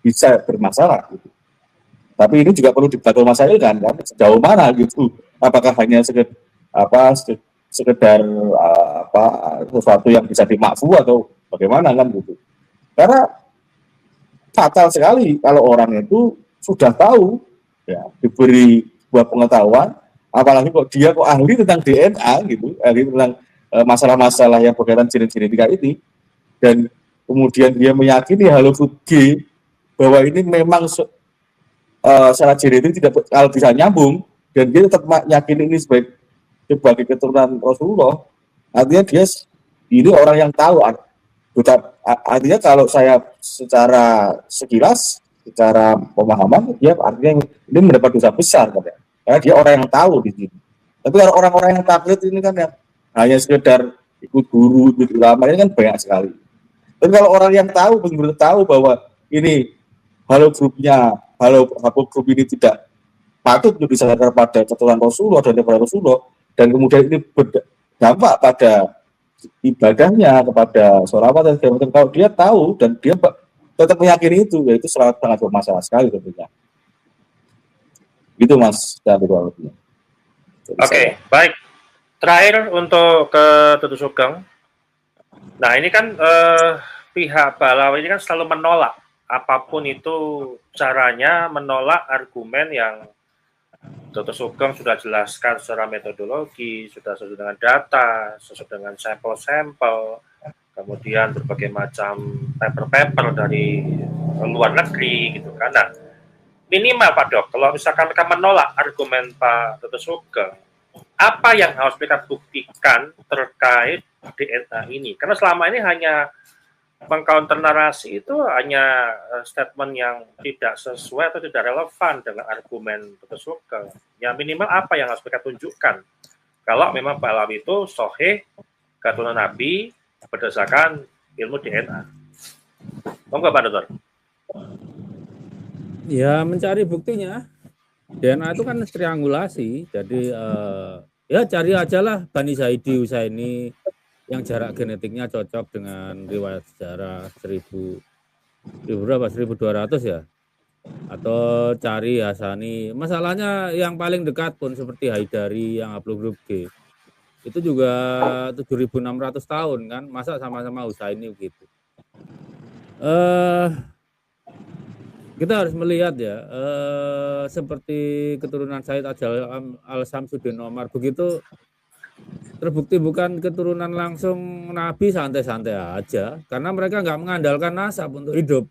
bisa bermasalah gitu. Tapi ini juga perlu dibatul masailkan kan, sejauh mana gitu, apakah hanya sekedar sesuatu yang bisa dimakfu atau bagaimana kan gitu. Karena fatal sekali kalau orang itu sudah tahu ya, diberi sebuah pengetahuan, apalagi kok dia ahli tentang DNA gitu, ahli tentang masalah-masalah yang berkaitan genetika ini, dan kemudian dia meyakini haloglub G bahwa ini memang secara genetik tidak kalau bisa nyambung, dan dia tetap yakin ini sebagai keturunan Rasulullah, artinya dia ini orang yang tahu. Artinya kalau saya secara sekilas, secara pemahaman, dia artinya ini mendapat dosa besar, karena dia orang yang tahu di sini. Tapi kalau orang-orang yang taklid ini kan yang hanya sekedar ikut guru, ikut ulama, ini kan banyak sekali. Tapi kalau orang yang tahu, benar-benar tahu bahwa ini Halo Group ini tidak patut untuk diserahkan pada keturunan Rasulullah dan kepada Rasulullah, dan kemudian ini berdampak pada ibadahnya, kepada sholawat dan segala macam. Kalau dia tahu dan dia tetap meyakini itu, ya itu sangat bermasalah sekali tentunya. Gitu Mas. Oke, baik. Terakhir untuk ke Tutu Sugeng. Nah ini kan pihak Balawi ini kan selalu menolak apapun itu caranya, menolak argumen yang Dr. Sugeng sudah jelaskan secara metodologi, sudah sesuai dengan data, sesuai dengan sampel-sampel, kemudian berbagai macam paper-paper dari luar negeri gitu kan. Nah, minimal Pak Dok, kalau misalkan mereka menolak argumen Pak Dr. Sugeng, apa yang harus mereka buktikan terkait DNA ini? Karena selama ini hanya mengcounter narasi itu hanya statement yang tidak sesuai atau tidak relevan dengan argumen Dr. Sugeng. Ya minimal apa yang harus mereka tunjukkan kalau memang Balawi itu sahih keturunan Nabi berdasarkan ilmu DNA. Monggo Pak Dokter. Ya mencari buktinya. DNA itu kan triangulasi, jadi ya cari aja lah Bani Zaidi Husaini yang jarak genetiknya cocok dengan riwayat sejarah 1200 ya, atau cari Hasani. Masalahnya yang paling dekat pun seperti Haidari yang haplogrup G itu juga 7.600 tahun kan, masa sama-sama Husaini gitu. Kita harus melihat ya, seperti keturunan Said Ajal Al-Samsudin Omar, begitu terbukti bukan keturunan langsung Nabi, santai-santai aja, karena mereka nggak mengandalkan nasab untuk hidup,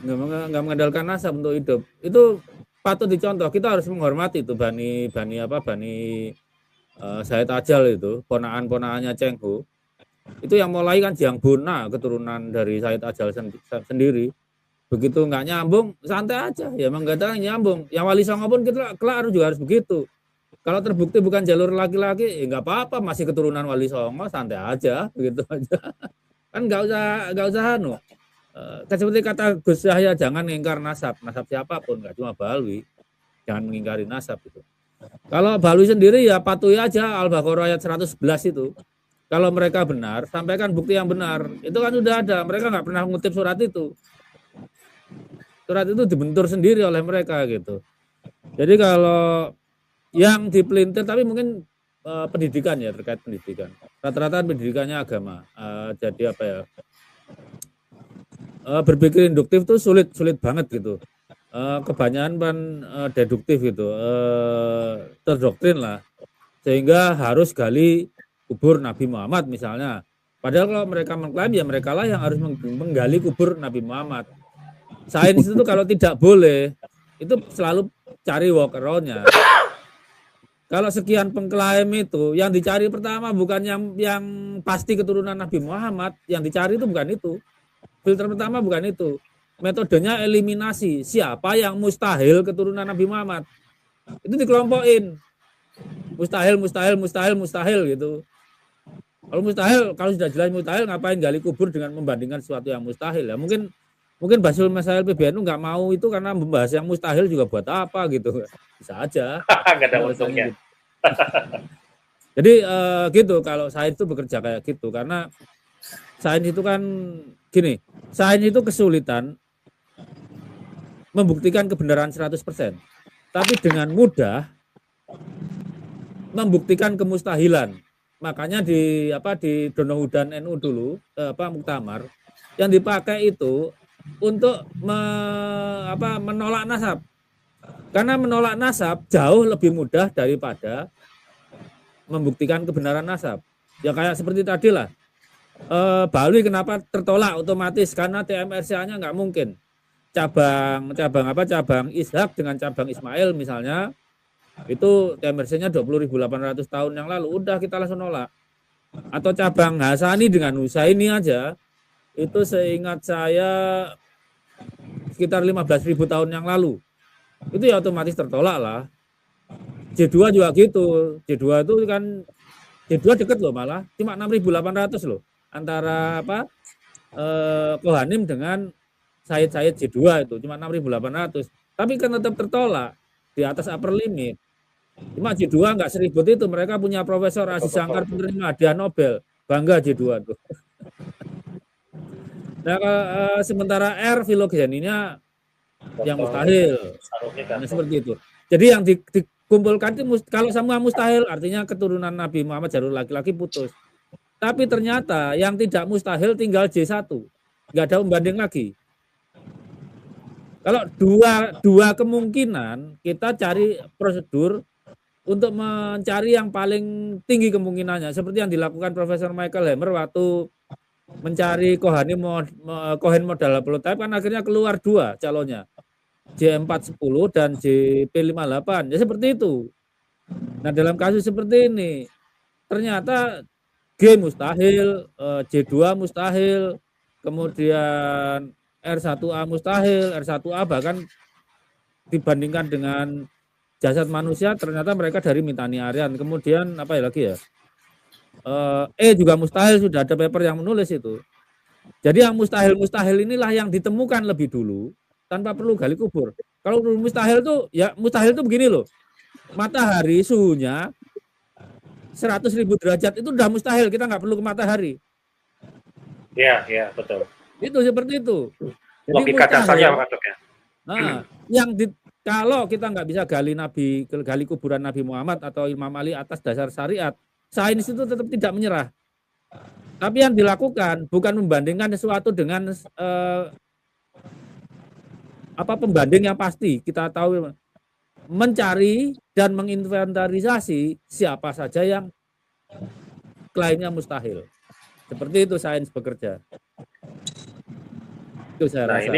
nggak mengandalkan nasab untuk hidup. Itu patut dicontoh. Kita harus menghormati itu Bani Said Ajal itu, ponaan-ponaannya Chenghu. Itu yang mulai kan Jiang Bona, keturunan dari Said Ajal sendiri. Begitu nggak nyambung, santai aja. Ya emang nggak ada nyambung. Yang Wali Songo pun kita kelak juga harus begitu. Kalau terbukti bukan jalur laki-laki, ya nggak apa-apa, masih keturunan Wali Songo, santai aja, begitu aja. Kan nggak usah kan seperti kata Gus Yahya, jangan mengingkar nasab siapapun, nggak cuma Balawi, jangan mengingkari nasab itu. Kalau Balawi sendiri ya patuhi aja Al-Baqarah ayat 111 itu. Kalau mereka benar, sampaikan bukti yang benar. Itu kan sudah ada, mereka nggak pernah mengutip surat itu. Surat itu dibentur sendiri oleh mereka gitu. Jadi kalau yang dipelintir, tapi mungkin pendidikan ya, terkait pendidikan. Rata-rata pendidikannya agama. Jadi apa ya? Berpikir induktif tuh sulit banget gitu. Kebanyakan deduktif gitu. Terdoktrin lah. Sehingga harus gali kubur Nabi Muhammad misalnya. Padahal kalau mereka mengklaim, ya mereka lah yang harus menggali kubur Nabi Muhammad. Sains itu kalau tidak boleh, itu selalu cari walk around-nya. Kalau sekian pengklaim itu, yang dicari pertama bukan yang pasti keturunan Nabi Muhammad, yang dicari itu bukan itu. Filter pertama bukan itu. Metodenya eliminasi. Siapa yang mustahil keturunan Nabi Muhammad? Itu dikelompokin. Mustahil gitu. Kalau mustahil, kalau sudah jelas mustahil, ngapain gali kubur dengan membandingkan sesuatu yang mustahil ya? Mungkin Basul Masail PBNU nggak mau itu karena membahas yang mustahil juga buat apa gitu. Bisa aja. Nggak ada untungnya. Gitu. Jadi gitu, kalau sains itu bekerja kayak gitu, karena sains itu kan gini, sains itu kesulitan membuktikan kebenaran 100%, tapi dengan mudah membuktikan kemustahilan. Makanya di Donohudan NU dulu muktamar yang dipakai itu untuk menolak nasab. Karena menolak nasab jauh lebih mudah daripada membuktikan kebenaran nasab. Ya kayak seperti tadi lah. Balawi kenapa tertolak otomatis? Karena TMRCA-nya nggak mungkin. cabang Ishak dengan cabang Ismail misalnya, itu TMRC-nya 20.800 tahun yang lalu, udah kita langsung nolak. Atau cabang Hasani dengan Husaini aja, itu seingat saya sekitar 15.000 tahun yang lalu. Itu ya otomatis tertolak lah. J2 juga gitu. J2 itu kan J2 deket loh, malah cuma 6.800 loh antara Kohanim dengan Said J2 itu cuma 6.800. Tapi kan tetap tertolak di atas upper limit. Cuma J2 nggak seribut itu, mereka punya Profesor Aziz Sangkar penerima hadiah Nobel, bangga J2 tuh. Nah, sementara R filogeninya yang mustahil, nah, seperti itu. Jadi yang dikumpulkan itu kalau semua mustahil artinya keturunan Nabi Muhammad jalur laki-laki putus. Tapi ternyata yang tidak mustahil tinggal J1, nggak ada pembanding lagi. Kalau dua kemungkinan, kita cari prosedur untuk mencari yang paling tinggi kemungkinannya, seperti yang dilakukan Profesor Michael Hammer waktu mencari Cohen model haplotype, kan akhirnya keluar 2 calonnya, J410 dan JP58, ya seperti itu. Nah dalam kasus seperti ini, ternyata G mustahil, J2 mustahil, kemudian R1A mustahil, R1A bahkan dibandingkan dengan jasad manusia ternyata mereka dari Mitani Aryan. Kemudian apa ya lagi ya? E juga mustahil, sudah ada paper yang menulis itu. Jadi yang mustahil inilah yang ditemukan lebih dulu tanpa perlu gali kubur. Kalau mustahil tuh ya mustahil tuh begini loh. Matahari suhunya 100.000 derajat itu udah mustahil, kita nggak perlu ke matahari. Iya, betul. Itu seperti itu. Jadi logika dasarnya ya. Nah, kalau kita nggak bisa gali kuburan Nabi Muhammad atau Imam Ali atas dasar syariat, sains itu tetap tidak menyerah. Tapi yang dilakukan bukan membandingkan sesuatu dengan pembanding yang pasti. Kita tahu mencari dan menginventarisasi siapa saja yang klaimnya mustahil. Seperti itu sains bekerja. Itu saya rasa.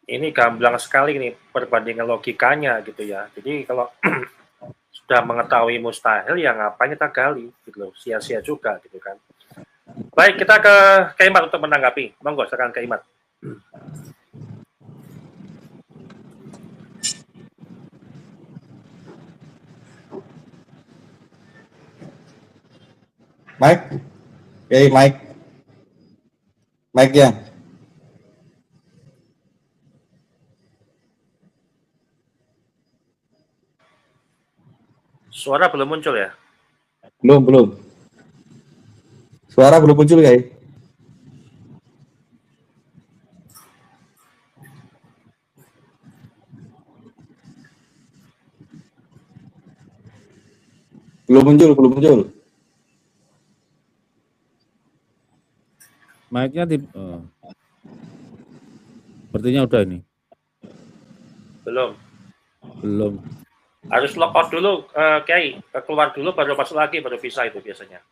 Ini gamblang sekali nih perbandingan logikanya gitu ya. Jadi kalau sudah mengetahui mustahil, ya ngapain kita gali gitu loh, sia-sia juga gitu kan. Baik, kita ke Keimat untuk menanggapi. Monggo, silakan Keimat. Mike, Mike ya. Suara belum muncul ya? Belum. Suara belum muncul, Kai. Belum muncul. Mic-nya sepertinya udah ini. Belum. Harus log out dulu, Kiai. Keluar dulu, baru masuk lagi, baru bisa itu biasanya.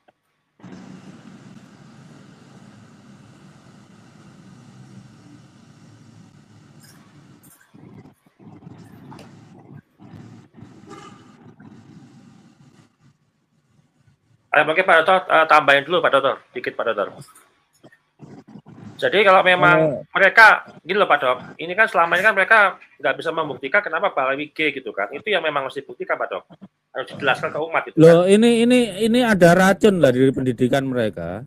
Mungkin Pak Dr. Tambahin dulu Pak Dr. Dikit Pak Dr. Jadi kalau memang mereka, gini loh Pak Dok, ini kan selama ini kan mereka nggak bisa membuktikan kenapa Balawi G gitu kan. Itu yang memang harus dibuktikan Pak Dok. Harus dijelaskan ke umat itu. Loh, kan. ini ada racun lah dari pendidikan mereka.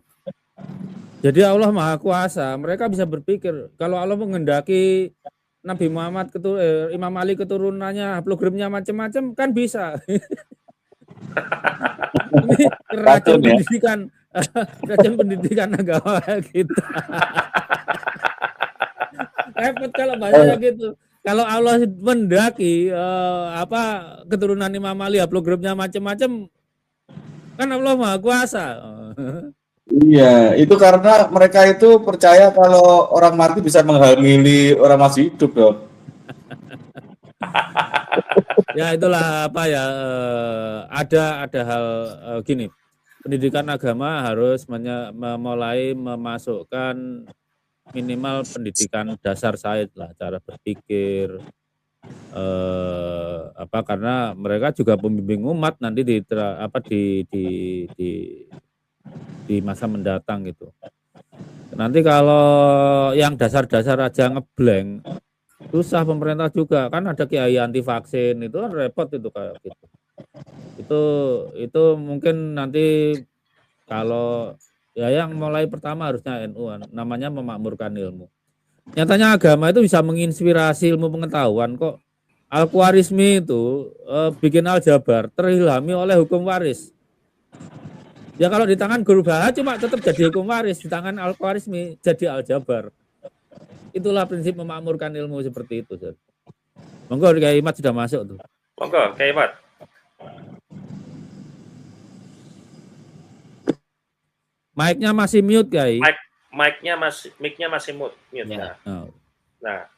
Jadi Allah Maha Kuasa, mereka bisa berpikir kalau Allah menghendaki Nabi Muhammad Imam Ali keturunannya haplogramnya macam-macam kan bisa. Ini racun pendidikan. Racun pendidikan agama kita. Repot kalau bahasanya gitu. Kalau Allah mendaki keturunan Imam Ali haplogramnya macam-macam, kan Allah Maha Kuasa. Iya, itu karena mereka itu percaya kalau orang mati bisa menghamili orang masih hidup, dong. Ya itulah ada hal gini. Pendidikan agama harus mulai memasukkan minimal pendidikan dasar sains lah, cara berpikir, karena mereka juga pembimbing umat nanti di masa mendatang gitu. Nanti kalau yang dasar-dasar aja ngeblank, susah pemerintah juga, kan ada kiai anti vaksin, itu kan repot itu kayak gitu. Itu mungkin nanti kalau ya yang mulai pertama harusnya NU, namanya memakmurkan ilmu. Nyatanya agama itu bisa menginspirasi ilmu pengetahuan kok. Al-Khwarizmi itu bikin aljabar terilhami oleh hukum waris. Ya kalau di tangan guru Baha cuma tetap jadi hukum waris, di tangan Al-Khwarizmi jadi aljabar. Itulah prinsip memakmurkan ilmu seperti itu. Monggo Kiai Imat sudah masuk tuh. Monggo Kiai Imat. Mic-nya masih mute, Kiai. Mic-nya masih mute. Ya. Nah,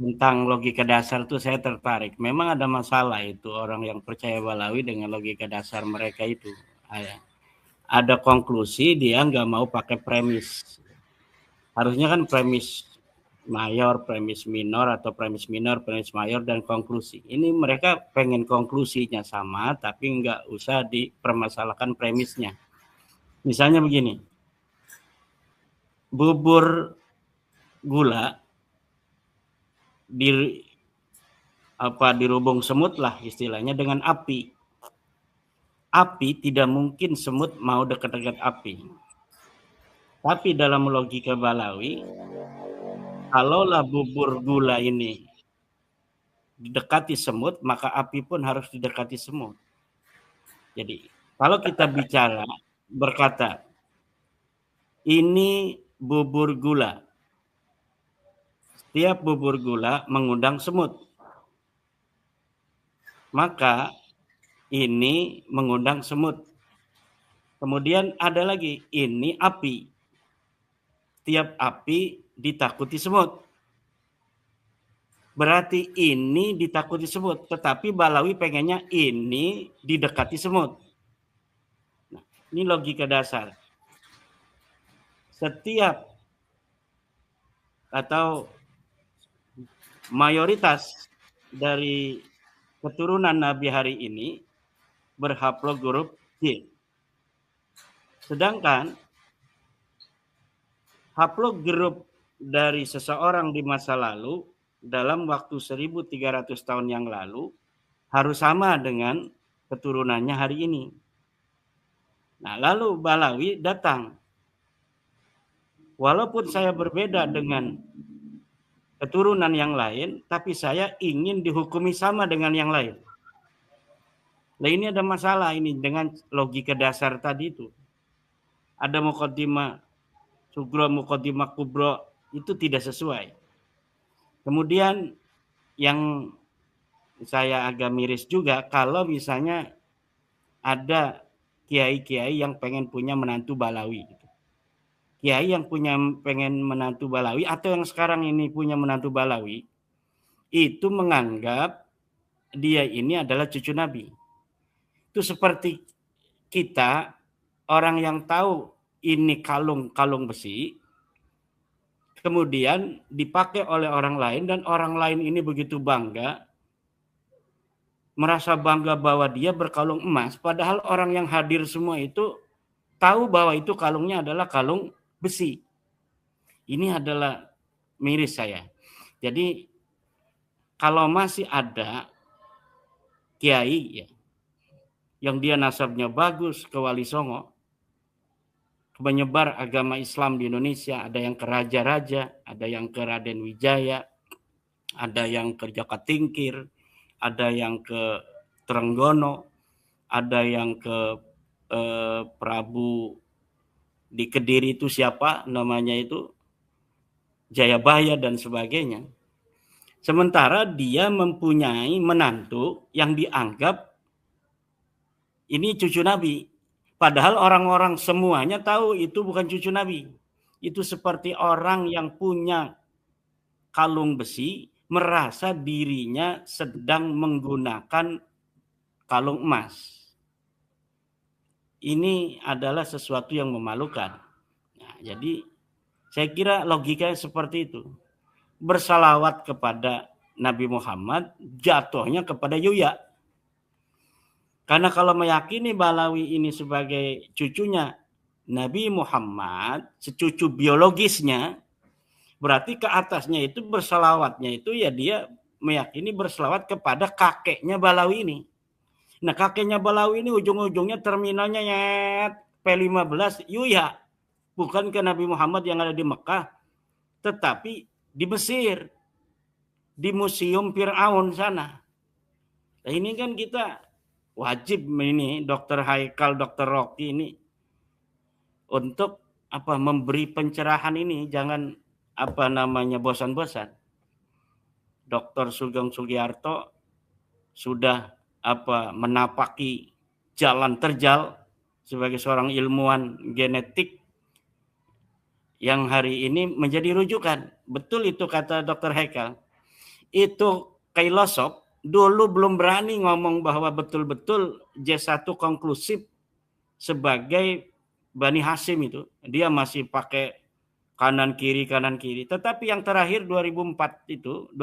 tentang logika dasar itu saya tertarik. Memang ada masalah itu orang yang percaya Balawi dengan logika dasar mereka itu. Ada konklusi dia nggak mau pakai premis. Harusnya kan premis mayor, premis minor, atau premis minor, premis mayor, dan konklusi. Ini mereka pengen konklusinya sama, tapi nggak usah dipermasalahkan premisnya. Misalnya begini, bubur gula dirubung semut lah istilahnya dengan api. Api tidak mungkin semut mau dekat-dekat api. Tapi dalam logika Balawi, kalaulah bubur gula ini didekati semut, maka api pun harus didekati semut. Jadi kalau kita bicara berkata ini bubur gula, setiap bubur gula mengundang semut, maka ini mengundang semut. Kemudian ada lagi, ini api, setiap api ditakuti semut, berarti ini ditakuti semut, tetapi Balawi pengennya ini didekati semut. Nah, ini logika dasar. Setiap atau mayoritas dari keturunan Nabi hari ini berhaplogrup Y. Sedangkan haplogrup dari seseorang di masa lalu dalam waktu 1300 tahun yang lalu harus sama dengan keturunannya hari ini. Nah, lalu Balawi datang. Walaupun saya berbeda dengan keturunan yang lain, tapi saya ingin dihukumi sama dengan yang lain. Nah, ini ada masalah ini dengan logika dasar tadi itu. Ada muqaddimah sugro, muqaddimah kubro, itu tidak sesuai. Kemudian yang saya agak miris juga kalau misalnya ada kiai-kiai yang pengen punya menantu Balawi. Kiai yang pengen menantu Balawi atau yang sekarang ini punya menantu Balawi itu menganggap dia ini adalah cucu Nabi. Itu seperti kita, orang yang tahu ini kalung besi, kemudian dipakai oleh orang lain dan orang lain ini begitu bangga, merasa bangga bahwa dia berkalung emas, padahal orang yang hadir semua itu tahu bahwa itu kalungnya adalah kalung besi. Ini adalah miris saya. Jadi kalau masih ada kiai ya, yang dia nasabnya bagus ke Wali Songo, menyebar agama Islam di Indonesia, ada yang ke Raja-Raja, ada yang ke Raden Wijaya, ada yang ke Jaka Tingkir, ada yang ke Trenggono, ada yang ke Prabu di Kediri itu siapa namanya itu, Jayabaya dan sebagainya. Sementara dia mempunyai menantu yang dianggap ini cucu Nabi. Padahal orang-orang semuanya tahu itu bukan cucu Nabi. Itu seperti orang yang punya kalung besi merasa dirinya sedang menggunakan kalung emas. Ini adalah sesuatu yang memalukan. Nah, jadi Saya kira logikanya seperti itu. Bersalawat kepada Nabi Muhammad jatuhnya kepada Yuya. Karena kalau meyakini Balawi ini sebagai cucunya Nabi Muhammad, secucu biologisnya, berarti ke atasnya itu bersalawatnya itu ya dia meyakini bersalawat kepada kakeknya Balawi ini. Nah, kakeknya Balawi ini ujung-ujungnya terminalnya P15 Yuya. Bukan ke Nabi Muhammad yang ada di Mekah, tetapi di Mesir, di Museum Fir'aun sana. Nah, ini kan kita wajib ini Dr. Haikal, Dr. Rocky ini untuk memberi pencerahan ini, jangan bosan-bosan. Dr. Sugeng Sugiarto sudah menapaki jalan terjal sebagai seorang ilmuwan genetik yang hari ini menjadi rujukan. Betul itu kata Dr. Haikal. Itu Kailosop dulu belum berani ngomong bahwa betul-betul J1 konklusif sebagai Bani Hasyim itu. Dia masih pakai kanan kiri. Tetapi yang terakhir 2024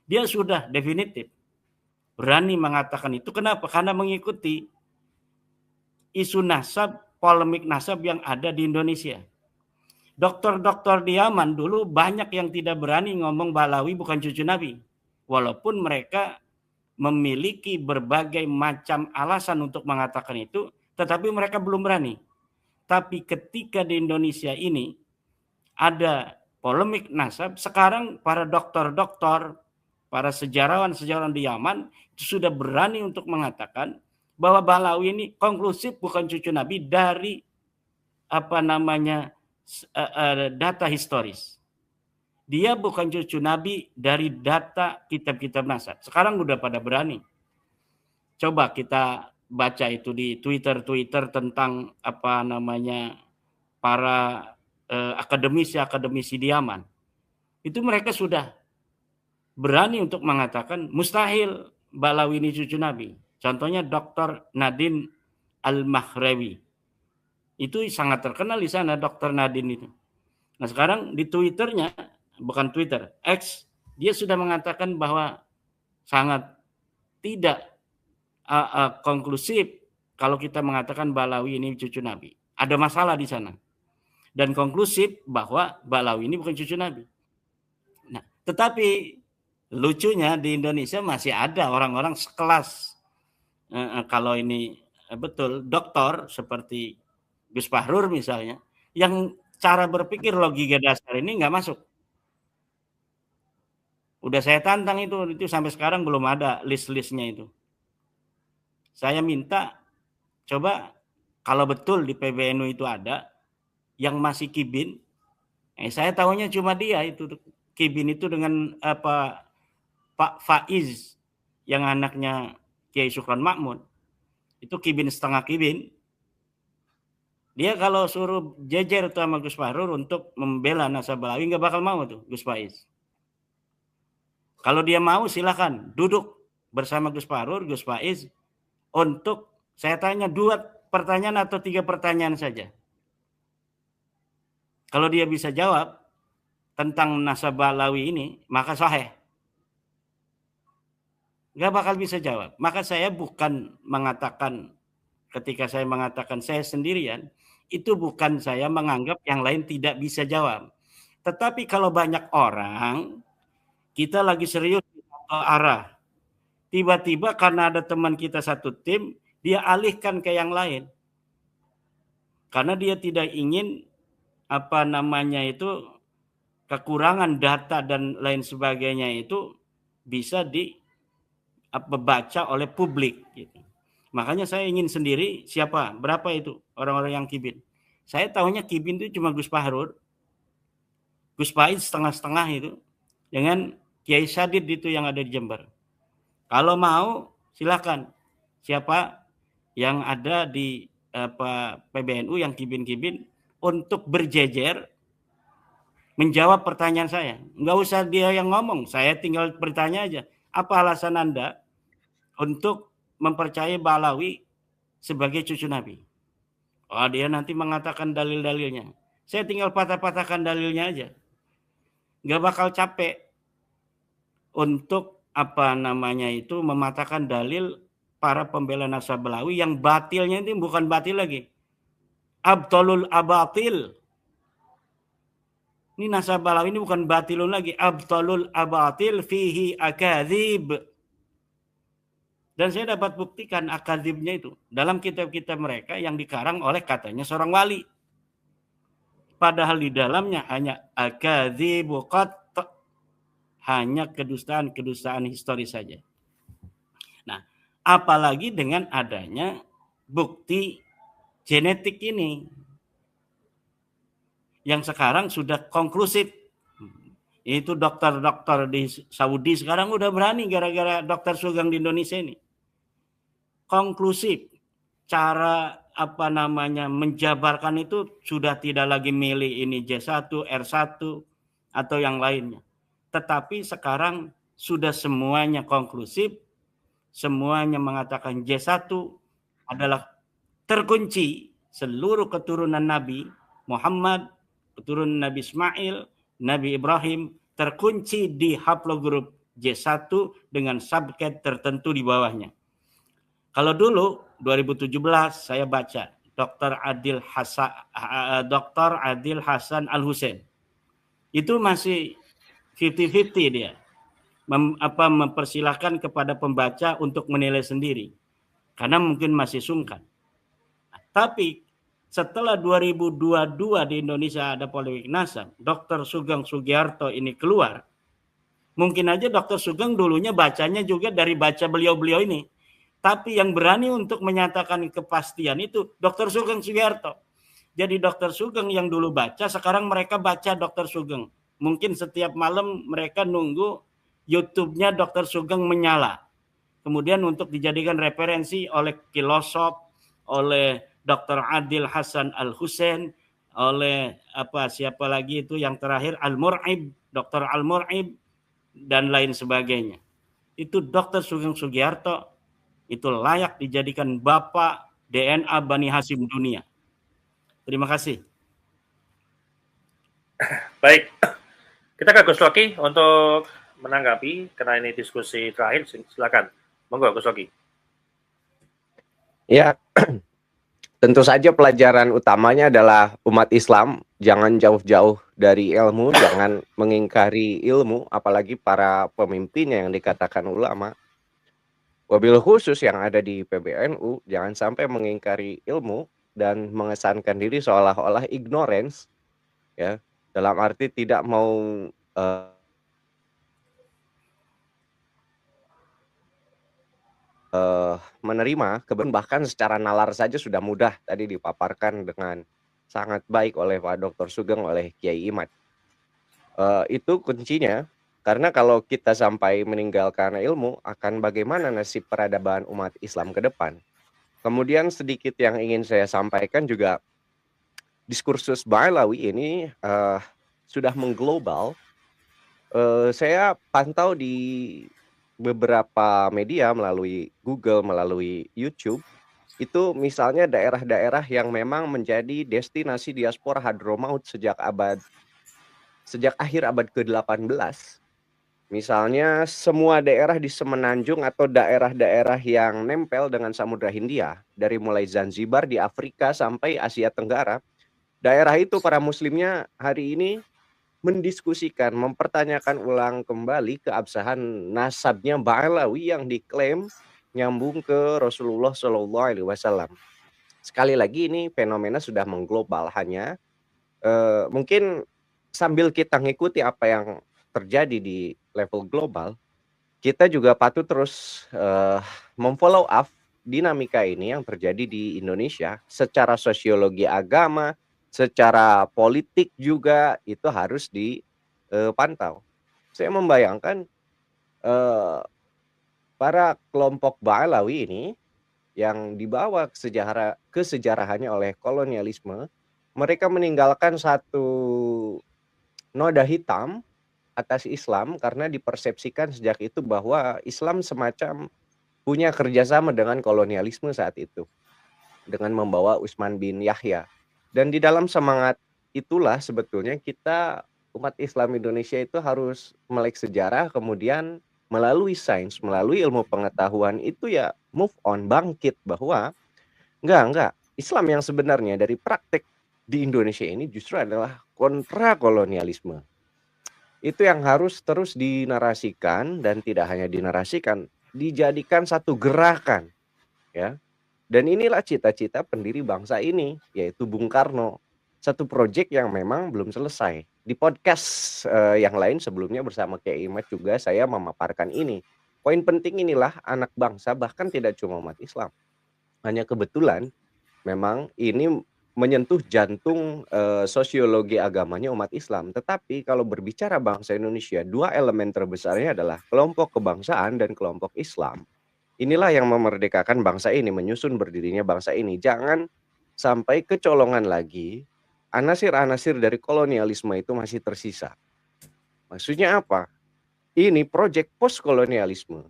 dia sudah definitif berani mengatakan itu. Kenapa? Karena mengikuti isu nasab, polemik nasab yang ada di Indonesia. Dokter-dokter di Yaman dulu banyak yang tidak berani ngomong Balawi bukan cucu Nabi. Walaupun mereka memiliki berbagai macam alasan untuk mengatakan itu, tetapi mereka belum berani. Tapi ketika di Indonesia ini ada polemik nasab, sekarang para dokter-dokter, para sejarawan-sejarawan di Yaman itu sudah berani untuk mengatakan bahwa Balawi ini konklusif bukan cucu Nabi dari data historis. Dia bukan cucu Nabi dari data kitab-kitab nasab. Sekarang udah pada berani. Coba kita baca itu di Twitter tentang para akademisi di Yaman. Itu mereka sudah berani untuk mengatakan mustahil Balawi ini cucu Nabi. Contohnya Dr. Nadine Al-Mahrawi. Itu sangat terkenal di sana Dr. Nadine itu. Nah, sekarang di Twitternya, bukan Twitter, X, dia sudah mengatakan bahwa sangat tidak konklusif kalau kita mengatakan Balawi ini cucu Nabi. Ada masalah di sana. Dan konklusif bahwa Balawi ini bukan cucu Nabi. Nah, tetapi lucunya di Indonesia masih ada orang-orang sekelas kalau ini betul doktor seperti Gus Fahrur misalnya, yang cara berpikir logika dasar ini nggak masuk. Udah saya tantang itu sampai sekarang belum ada list-listnya itu. Saya minta coba kalau betul di PBNU itu ada yang masih kibin, saya tahunya cuma dia itu kibin itu dengan Pak Faiz yang anaknya Kiai Sukron Makmun. Itu kibin setengah kibin. Dia kalau suruh jejer tuh sama Gus Fahrur untuk membela nasab Balawi nggak bakal mau tuh Gus Faiz. Kalau dia mau silakan duduk bersama Gus Fahrur, Gus Faiz untuk saya tanya 2 pertanyaan atau 3 pertanyaan saja. Kalau dia bisa jawab tentang nasab Balawi ini, maka sahih. Nggak bakal bisa jawab. Maka saya bukan mengatakan, ketika saya mengatakan saya sendirian, itu bukan saya menganggap yang lain tidak bisa jawab. Tetapi kalau banyak orang, kita lagi serius di satu arah. Tiba-tiba karena ada teman kita satu tim, dia alihkan ke yang lain. Karena dia tidak ingin kekurangan data dan lain sebagainya itu bisa dibaca oleh publik gitu. Makanya saya ingin sendiri berapa itu orang-orang yang kibin. Saya tahunya kibin itu cuma Gus Fahrur, Gus Faiz setengah-setengah itu, dengan Kiai Sadid itu yang ada di Jember. Kalau mau silakan siapa yang ada di PBNU yang kibin-kibin untuk berjejer menjawab pertanyaan saya. Nggak usah dia yang ngomong, saya tinggal bertanya aja. Apa alasan Anda untuk mempercayai Balawi sebagai cucu Nabi? Oh, dia nanti mengatakan dalil-dalilnya. Saya tinggal patah-patahkan dalilnya aja. Nggak bakal capek untuk mematahkan dalil para pembela Nasabalawi yang batilnya itu bukan batil lagi. Abtalul abatil. Ini Nasabalawi ini bukan batilun lagi. Abtalul abatil fihi akadzib. Dan saya dapat buktikan akadzibnya itu dalam kitab-kitab mereka yang dikarang oleh katanya seorang wali. Padahal di dalamnya hanya akadzibu qat', hanya kedustaan-kedustaan historis saja. Nah, apalagi dengan adanya bukti genetik ini yang sekarang sudah konklusif. Itu dokter-dokter di Saudi sekarang udah berani gara-gara dokter Sugeng di Indonesia ini. Konklusif. Cara menjabarkan itu sudah tidak lagi milih ini J1, R1 atau yang lainnya. Tetapi sekarang sudah semuanya konklusif, semuanya mengatakan J1 adalah terkunci seluruh keturunan Nabi Muhammad, keturunan Nabi Ismail, Nabi Ibrahim terkunci di haplogrup J1 dengan subcat tertentu di bawahnya. Kalau dulu 2017 saya baca Dr. Adil Hasan Al-Husain. Itu masih 50-50 dia. Mempersilahkan kepada pembaca untuk menilai sendiri. Karena mungkin masih sungkan. Tapi setelah 2022 di Indonesia ada polemik nasab, Dr. Sugeng Sugiarto ini keluar. Mungkin aja Dr. Sugeng dulunya bacanya juga dari baca beliau-beliau ini. Tapi yang berani untuk menyatakan kepastian itu Dr. Sugeng Sugiarto. Jadi Dr. Sugeng yang dulu baca, sekarang mereka baca Dr. Sugeng. Mungkin setiap malam mereka nunggu YouTube-nya Dr. Sugeng menyala. Kemudian untuk dijadikan referensi oleh filosof, oleh Dr. Adil Hasan Al-Husain, oleh siapa lagi itu yang terakhir Al-Mur'ib, Dr. Al-Mur'ib, dan lain sebagainya. Itu Dr. Sugeng Sugiarto itu layak dijadikan bapak DNA Bani Hasyim dunia. Terima kasih. Baik, kita ke Gus Loki untuk menanggapi karena ini diskusi terakhir. Silakan, monggo Gus Loki. Ya, tentu saja pelajaran utamanya adalah umat Islam jangan jauh-jauh dari ilmu, jangan mengingkari ilmu, apalagi para pemimpinnya yang dikatakan ulama. Wabil khusus yang ada di PBNU, jangan sampai mengingkari ilmu dan mengesankan diri seolah-olah ignorance, ya, dalam arti tidak mau menerima kebenaran, bahkan secara nalar saja sudah mudah tadi dipaparkan dengan sangat baik oleh Pak Dr. Sugeng, oleh Kiai Imad. Itu kuncinya. Karena kalau kita sampai meninggalkan ilmu, akan bagaimana nasib peradaban umat Islam ke depan. Kemudian sedikit yang ingin saya sampaikan juga, diskursus Ba'alawi ini sudah mengglobal. Saya pantau di beberapa media melalui Google, melalui YouTube, itu misalnya daerah-daerah yang memang menjadi destinasi diaspora Hadramaut sejak akhir abad ke-18. Misalnya semua daerah di Semenanjung atau daerah-daerah yang nempel dengan Samudra Hindia, dari mulai Zanzibar di Afrika sampai Asia Tenggara, daerah itu para muslimnya hari ini mendiskusikan, mempertanyakan ulang kembali keabsahan nasabnya Ba'alawi yang diklaim nyambung ke Rasulullah SAW. Sekali lagi ini fenomena sudah mengglobal, hanya mungkin sambil kita ngikuti apa yang terjadi di level global, kita juga patut terus memfollow up dinamika ini yang terjadi di Indonesia secara sosiologi agama, secara politik juga itu harus dipantau. Saya membayangkan para kelompok Ba'alawi ini yang dibawa kesejarahannya oleh kolonialisme, mereka meninggalkan satu noda hitam atas Islam karena dipersepsikan sejak itu bahwa Islam semacam punya kerjasama dengan kolonialisme saat itu dengan membawa Utsman bin Yahya. Dan di dalam semangat itulah sebetulnya kita umat Islam Indonesia itu harus melek sejarah, kemudian melalui sains, melalui ilmu pengetahuan itu ya move on, bangkit bahwa enggak. Islam yang sebenarnya dari praktek di Indonesia ini justru adalah kontra kolonialisme. Itu yang harus terus dinarasikan, dan tidak hanya dinarasikan, dijadikan satu gerakan, ya. Dan inilah cita-cita pendiri bangsa ini, yaitu Bung Karno. Satu proyek yang memang belum selesai. Di podcast yang lain sebelumnya bersama Kiai Imad juga saya memaparkan ini. Poin penting inilah anak bangsa, bahkan tidak cuma umat Islam. Hanya kebetulan memang ini menyentuh jantung sosiologi agamanya umat Islam. Tetapi kalau berbicara bangsa Indonesia, dua elemen terbesarnya adalah kelompok kebangsaan dan kelompok Islam. Inilah yang memerdekakan bangsa ini, menyusun berdirinya bangsa ini. Jangan sampai kecolongan lagi, anasir-anasir dari kolonialisme itu masih tersisa. Maksudnya apa? Ini proyek post-kolonialisme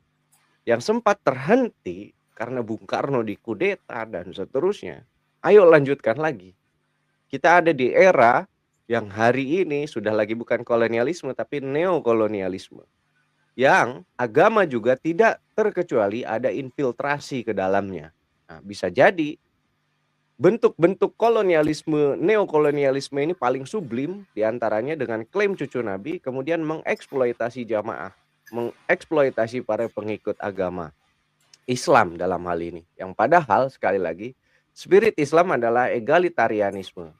yang sempat terhenti karena Bung Karno dikudeta dan seterusnya. Ayo lanjutkan lagi. Kita ada di era yang hari ini sudah lagi bukan kolonialisme tapi neokolonialisme. Yang agama juga tidak terkecuali ada infiltrasi ke dalamnya. Nah, bisa jadi bentuk-bentuk kolonialisme, neokolonialisme ini paling sublim diantaranya dengan klaim cucu Nabi, kemudian mengeksploitasi jamaah, mengeksploitasi para pengikut agama Islam dalam hal ini. Yang padahal sekali lagi spirit Islam adalah egalitarianisme.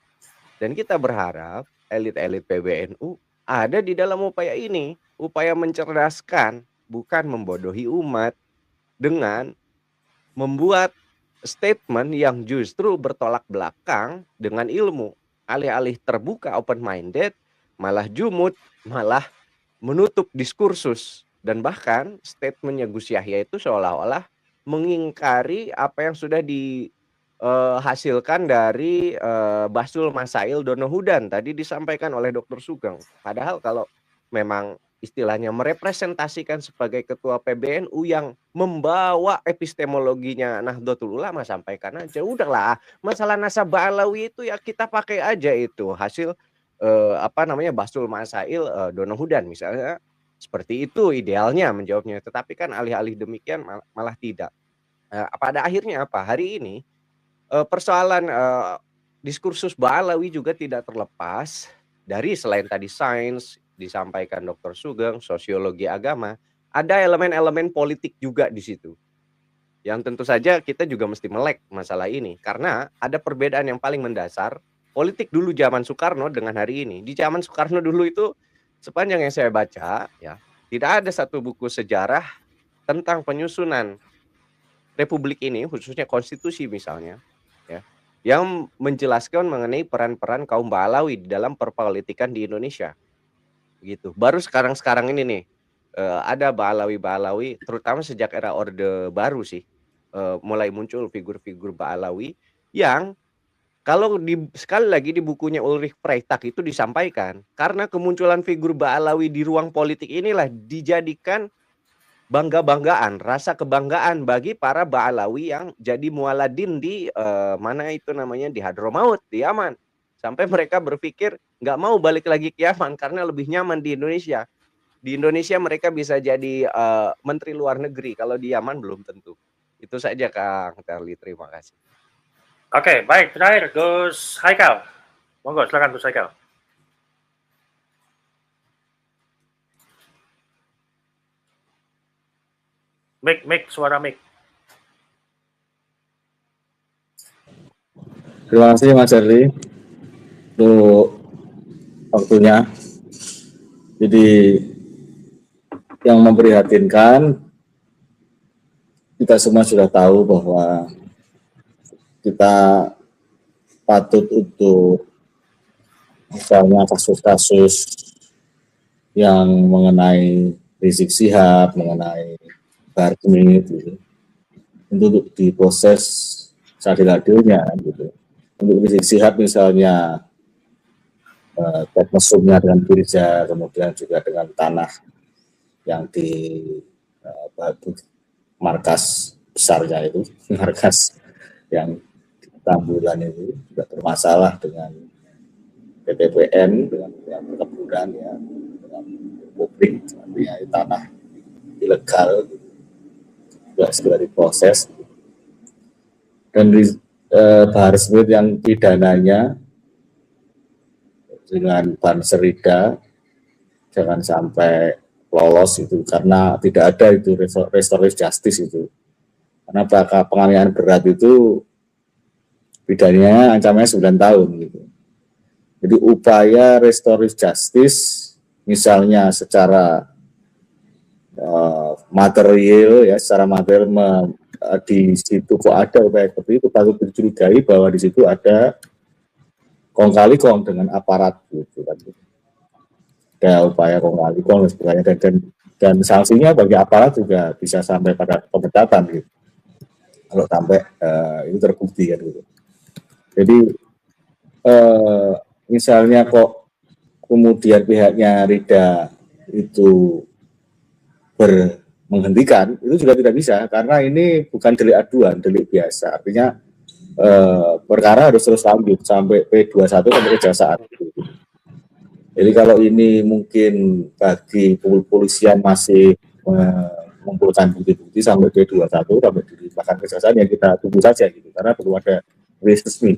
Dan kita berharap elit-elit PBNU ada di dalam upaya ini, upaya mencerdaskan, bukan membodohi umat dengan membuat statement yang justru bertolak belakang dengan ilmu. Alih-alih terbuka, open-minded, malah jumud, malah menutup diskursus. Dan bahkan statementnya Gus Yahya itu seolah-olah mengingkari apa yang sudah dihasilkan dari Basul Masail Donohudan tadi disampaikan oleh Dr. Sugeng. Padahal kalau memang istilahnya merepresentasikan sebagai ketua PBNU yang membawa epistemologinya Nahdlatul Ulama, sampaikan aja. Udahlah, masalah nasabah alawi itu ya kita pakai aja itu hasil Basul Masail Donohudan misalnya. Seperti itu idealnya menjawabnya, tetapi kan alih-alih demikian malah tidak. Pada akhirnya apa? Hari ini persoalan diskursus Ba'alawi juga tidak terlepas dari selain tadi sains disampaikan Dr. Sugeng, sosiologi agama, ada elemen-elemen politik juga di situ. Yang tentu saja kita juga mesti melek masalah ini karena ada perbedaan yang paling mendasar politik dulu zaman Soekarno dengan hari ini. Di zaman Soekarno dulu itu sepanjang yang saya baca ya, tidak ada satu buku sejarah tentang penyusunan Republik ini, khususnya konstitusi misalnya, ya, yang menjelaskan mengenai peran-peran kaum Ba'alawi di dalam perpolitikan di Indonesia. Gitu. Baru sekarang ini nih ada Ba'alawi, terutama sejak era Orde Baru sih, mulai muncul figur-figur Ba'alawi yang kalau sekali lagi di bukunya Ulrich Freitag itu disampaikan, karena kemunculan figur Ba'alawi di ruang politik inilah dijadikan bangga-banggaan, rasa kebanggaan bagi para Ba'alawi yang jadi mualadin di di Hadramaut, di Yaman. Sampai mereka berpikir nggak mau balik lagi ke Yaman karena lebih nyaman di Indonesia. Di Indonesia mereka bisa jadi menteri luar negeri, kalau di Yaman belum tentu. Itu saja Kang Terli, terima kasih. Oke, baik. Terakhir, Gus Haikal. Monggo, silakan Gus Haikal. Mic, suara mic. Terima kasih Mas Herli untuk waktunya. Jadi yang memprihatinkan, kita semua sudah tahu bahwa kita patut untuk misalnya kasus-kasus yang mengenai Rizik Syihab, mengenai Bahar Smith gitu, untuk diproses seadil-adilnya gitu. Untuk Rizik Syihab misalnya mesumnya dengan Firza, kemudian juga dengan tanah yang di markas besarnya itu, markas yang di Tambulan itu juga bermasalah dengan PTPN dengan perkebunan ya, dengan publik, artinya tanah ilegal juga segera diproses. Dan Bahar Smith yang pidananya dengan Banserida jangan sampai lolos itu, karena tidak ada itu restoratif justice itu, karena penganiayaan berat itu pidananya ancamannya 9 tahun gitu. Jadi upaya restoratif justice misalnya secara material ya, secara material di situ kok ada upaya seperti itu, patut dicurigai bahwa di situ ada kong kali kong dengan aparat gitu kan. Ada upaya kong kali kong dan sebagainya, dan sanksinya bagi aparat juga bisa sampai pada pemecatan gitu kalau sampai itu terbukti kan gitu. Jadi misalnya kok kemudian pihaknya Rida itu menghentikan, itu juga tidak bisa, karena ini bukan delik aduan, delik biasa. Artinya perkara harus terus lanjut sampai P21 sampai kejaksaan. Jadi kalau ini mungkin bagi kepolisian masih mengumpulkan bukti-bukti sampai P21 sampai dilimpahkan kejaksaan, ya kita tunggu saja gitu, karena perlu ada resmi.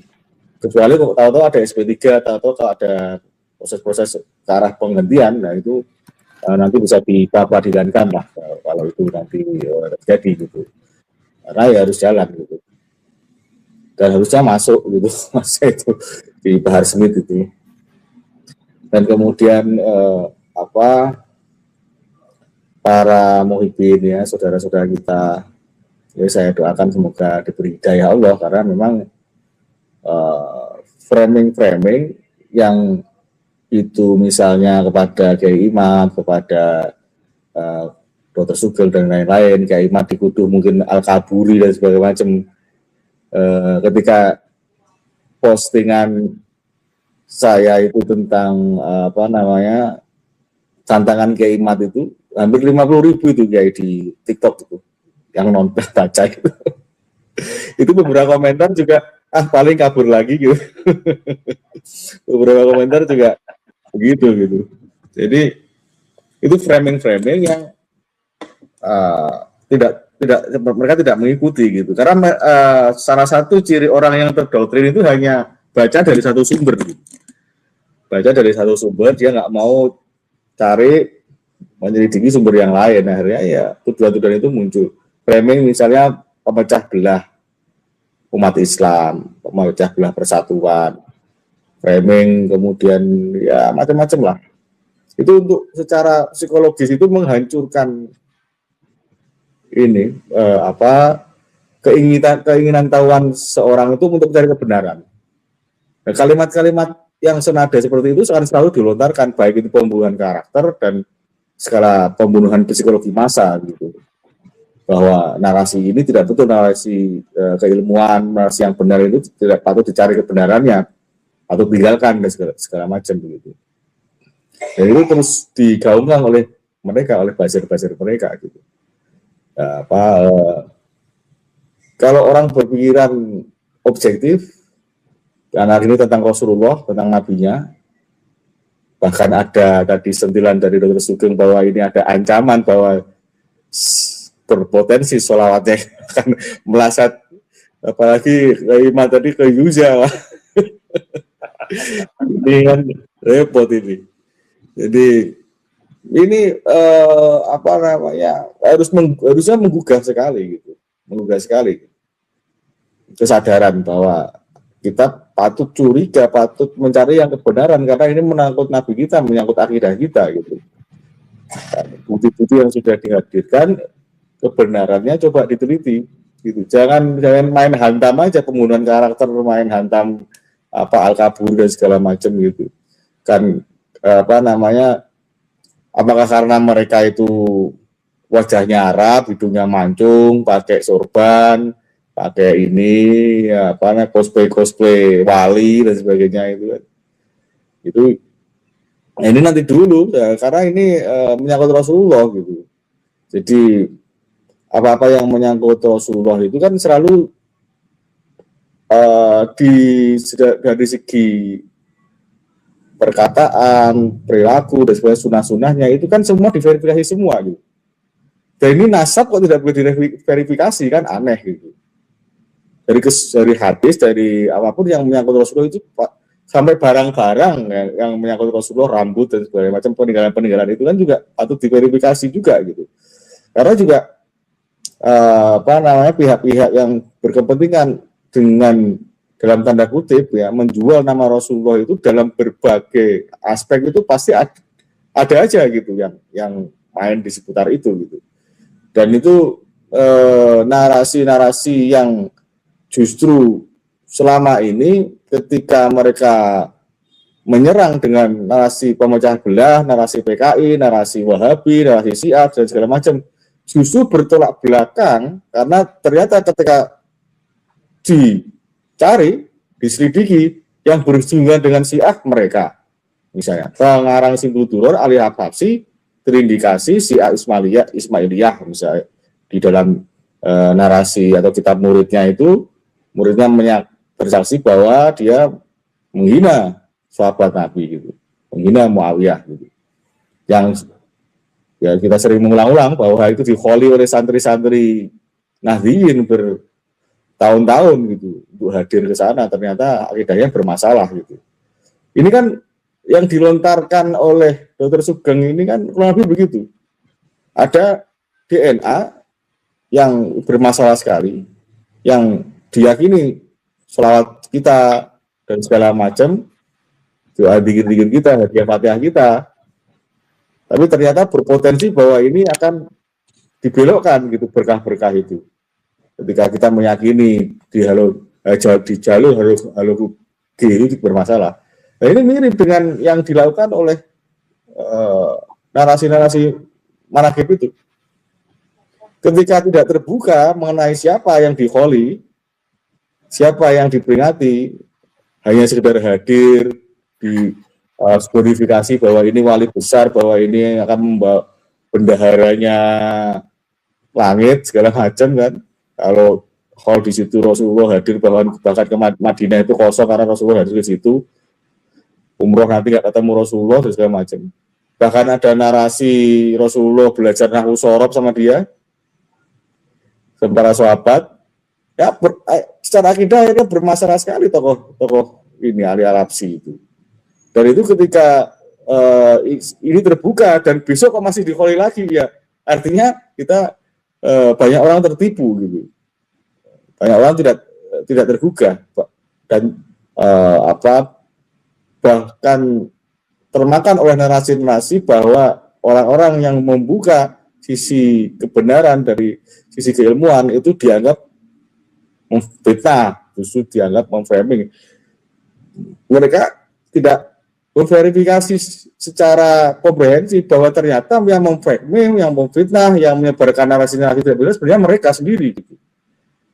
Kecuali kalau tahu-tahu ada SP3, tahu-tahu kalau ada proses-proses ke arah penghentian, nah itu nanti bisa diperadilankan lah kalau itu nanti terjadi gitu, karena ya harus jalan gitu, dan harusnya masuk gitu masa itu di Bahar Smith itu. Dan kemudian para muhibin ya, saudara-saudara kita, ya saya doakan semoga diberi hidayah Allah, karena memang framing yang itu misalnya kepada Kiai Imad, kepada Dr. Sugeng dan lain-lain, Kiai Imad dituduh mungkin Al-Kaburi dan sebagainya macam. Ketika postingan saya itu tentang tantangan Kiai Imad itu hampir 50.000 itu Kiai di TikTok itu yang nonton baca itu. Itu beberapa komentar juga paling kabur lagi gitu. Beberapa komentar juga begitu gitu. Jadi itu framing yang mereka tidak mengikuti gitu. Karena salah satu ciri orang yang terdoktrin itu hanya baca dari satu sumber gitu. Baca dari satu sumber, dia nggak mau cari menyelidiki sumber yang lain. Akhirnya ya tuduhan-tuduhan itu muncul. Framing misalnya pemecah belah umat Islam, pemecah belah persatuan, framing kemudian ya macam-macam lah. Itu untuk secara psikologis itu menghancurkan ini keinginan tahuan seorang itu untuk mencari kebenaran. Nah, kalimat-kalimat yang senada seperti itu akan selalu dilontarkan, baik itu pembunuhan karakter dan skala pembunuhan psikologi massa gitu. Bahwa narasi ini tidak betul, narasi keilmuan, narasi yang benar itu tidak patut dicari kebenarannya atau tinggalkan dan segala macam begitu. Dan itu terus digaungkan oleh mereka, oleh buzzer-buzzer mereka gitu. Kalau orang berpikiran objektif, karena ini tentang Rasulullah, tentang nabinya, bahkan ada tadi sentilan dari Dr. Sugeng bahwa ini ada ancaman bahwa berpotensi sholawatnya akan melasat, apalagi Imam tadi ke Yuza. Ini kan repot ini. Jadi ini harusnya menggugah sekali gitu, kesadaran bahwa kita patut curiga, patut mencari yang kebenaran, karena ini menangkut nabi kita, menyangkut akidah kita gitu. Bukti-bukti yang sudah dihadirkan, kebenarannya coba diteliti gitu. Jangan main hantam aja, pembunuhan karakter, main hantam Al-Kabur dan segala macam gitu. Kan apakah karena mereka itu wajahnya Arab, hidungnya mancung, pakai sorban, pakai ini cosplay wali dan sebagainya itu kan. Ini nanti dulu ya, karena ini menyangkut Rasulullah gitu. Jadi apa-apa yang menyangkut Rasulullah itu kan selalu dari segi perkataan, perilaku dan sebagainya, sunah-sunahnya itu kan semua diverifikasi semua gitu. Dan ini nasab kok tidak boleh diverifikasi, kan aneh gitu. Dari hadis, dari apapun yang menyangkut Rasulullah itu sampai barang-barang yang menyangkut Rasulullah, rambut dan sebagainya macam peninggalan-peninggalan itu kan juga patut diverifikasi juga gitu. Karena juga pihak-pihak yang berkepentingan dengan dalam tanda kutip ya menjual nama Rasulullah itu dalam berbagai aspek itu pasti ada aja gitu yang main di seputar itu gitu. Dan itu narasi-narasi yang justru selama ini ketika mereka menyerang dengan narasi pemecah belah, narasi PKI, narasi Wahabi, narasi Syiah dan segala macam, justru bertolak belakang karena ternyata ketika dicari, diselidiki yang bersinggungan dengan Syiah mereka. Misalnya, pengarang Simpul Duror Ali Habsyi terindikasi Syiah Ismailiyah misalnya di dalam narasi atau kitab muridnya itu, muridnya bersaksi bahwa dia menghina sahabat Nabi gitu, menghina Muawiyah gitu. Yang ya kita sering mengulang-ulang bahwa itu dikholi oleh santri-santri Nahdliyin bertahun-tahun gitu untuk hadir ke sana, ternyata akidahnya bermasalah gitu. Ini kan yang dilontarkan oleh Dr. Sugeng ini kan kurang lebih begitu. Ada DNA yang bermasalah sekali, yang diyakini sholawat kita dan segala macam, doa dikir-dikir kita, hadiah Fatihah kita, tapi ternyata berpotensi bahwa ini akan dibelokkan gitu berkah-berkah itu. Ketika kita meyakini di jalur itu bermasalah. Nah, ini mirip dengan yang dilakukan oleh narasi-narasi manaqib itu. Ketika tidak terbuka mengenai siapa yang dikholi, siapa yang diperingati, hanya sekedar hadir di glorifikasi bahwa ini wali besar, bahwa ini akan membawa bendaharanya langit segala macam kan. Kalau hall di situ Rasulullah hadir, bahkan ke Madinah itu kosong karena Rasulullah hadir di situ. Umroh nanti nggak ketemu Rasulullah dan segala macam. Bahkan ada narasi Rasulullah belajar nahwu sorob sama dia, para sahabat. Ya secara akidah akhirnya bermasalah sekali tokoh ini Ali Al-Habsyi itu. Dan itu ketika ini terbuka dan besok kok masih dikholi lagi ya, artinya kita banyak orang tertipu gitu. Banyak orang tidak tergugah dan bahkan termakan oleh narasi-narasi bahwa orang-orang yang membuka sisi kebenaran dari sisi keilmuan itu dianggap memfitnah, justru dianggap memframing. Mereka tidak memverifikasi secara komprehensif bahwa ternyata yang memframing, yang memfitnah, yang menyebarkan narasi-narasi tidak benar sebenarnya mereka sendiri gitu.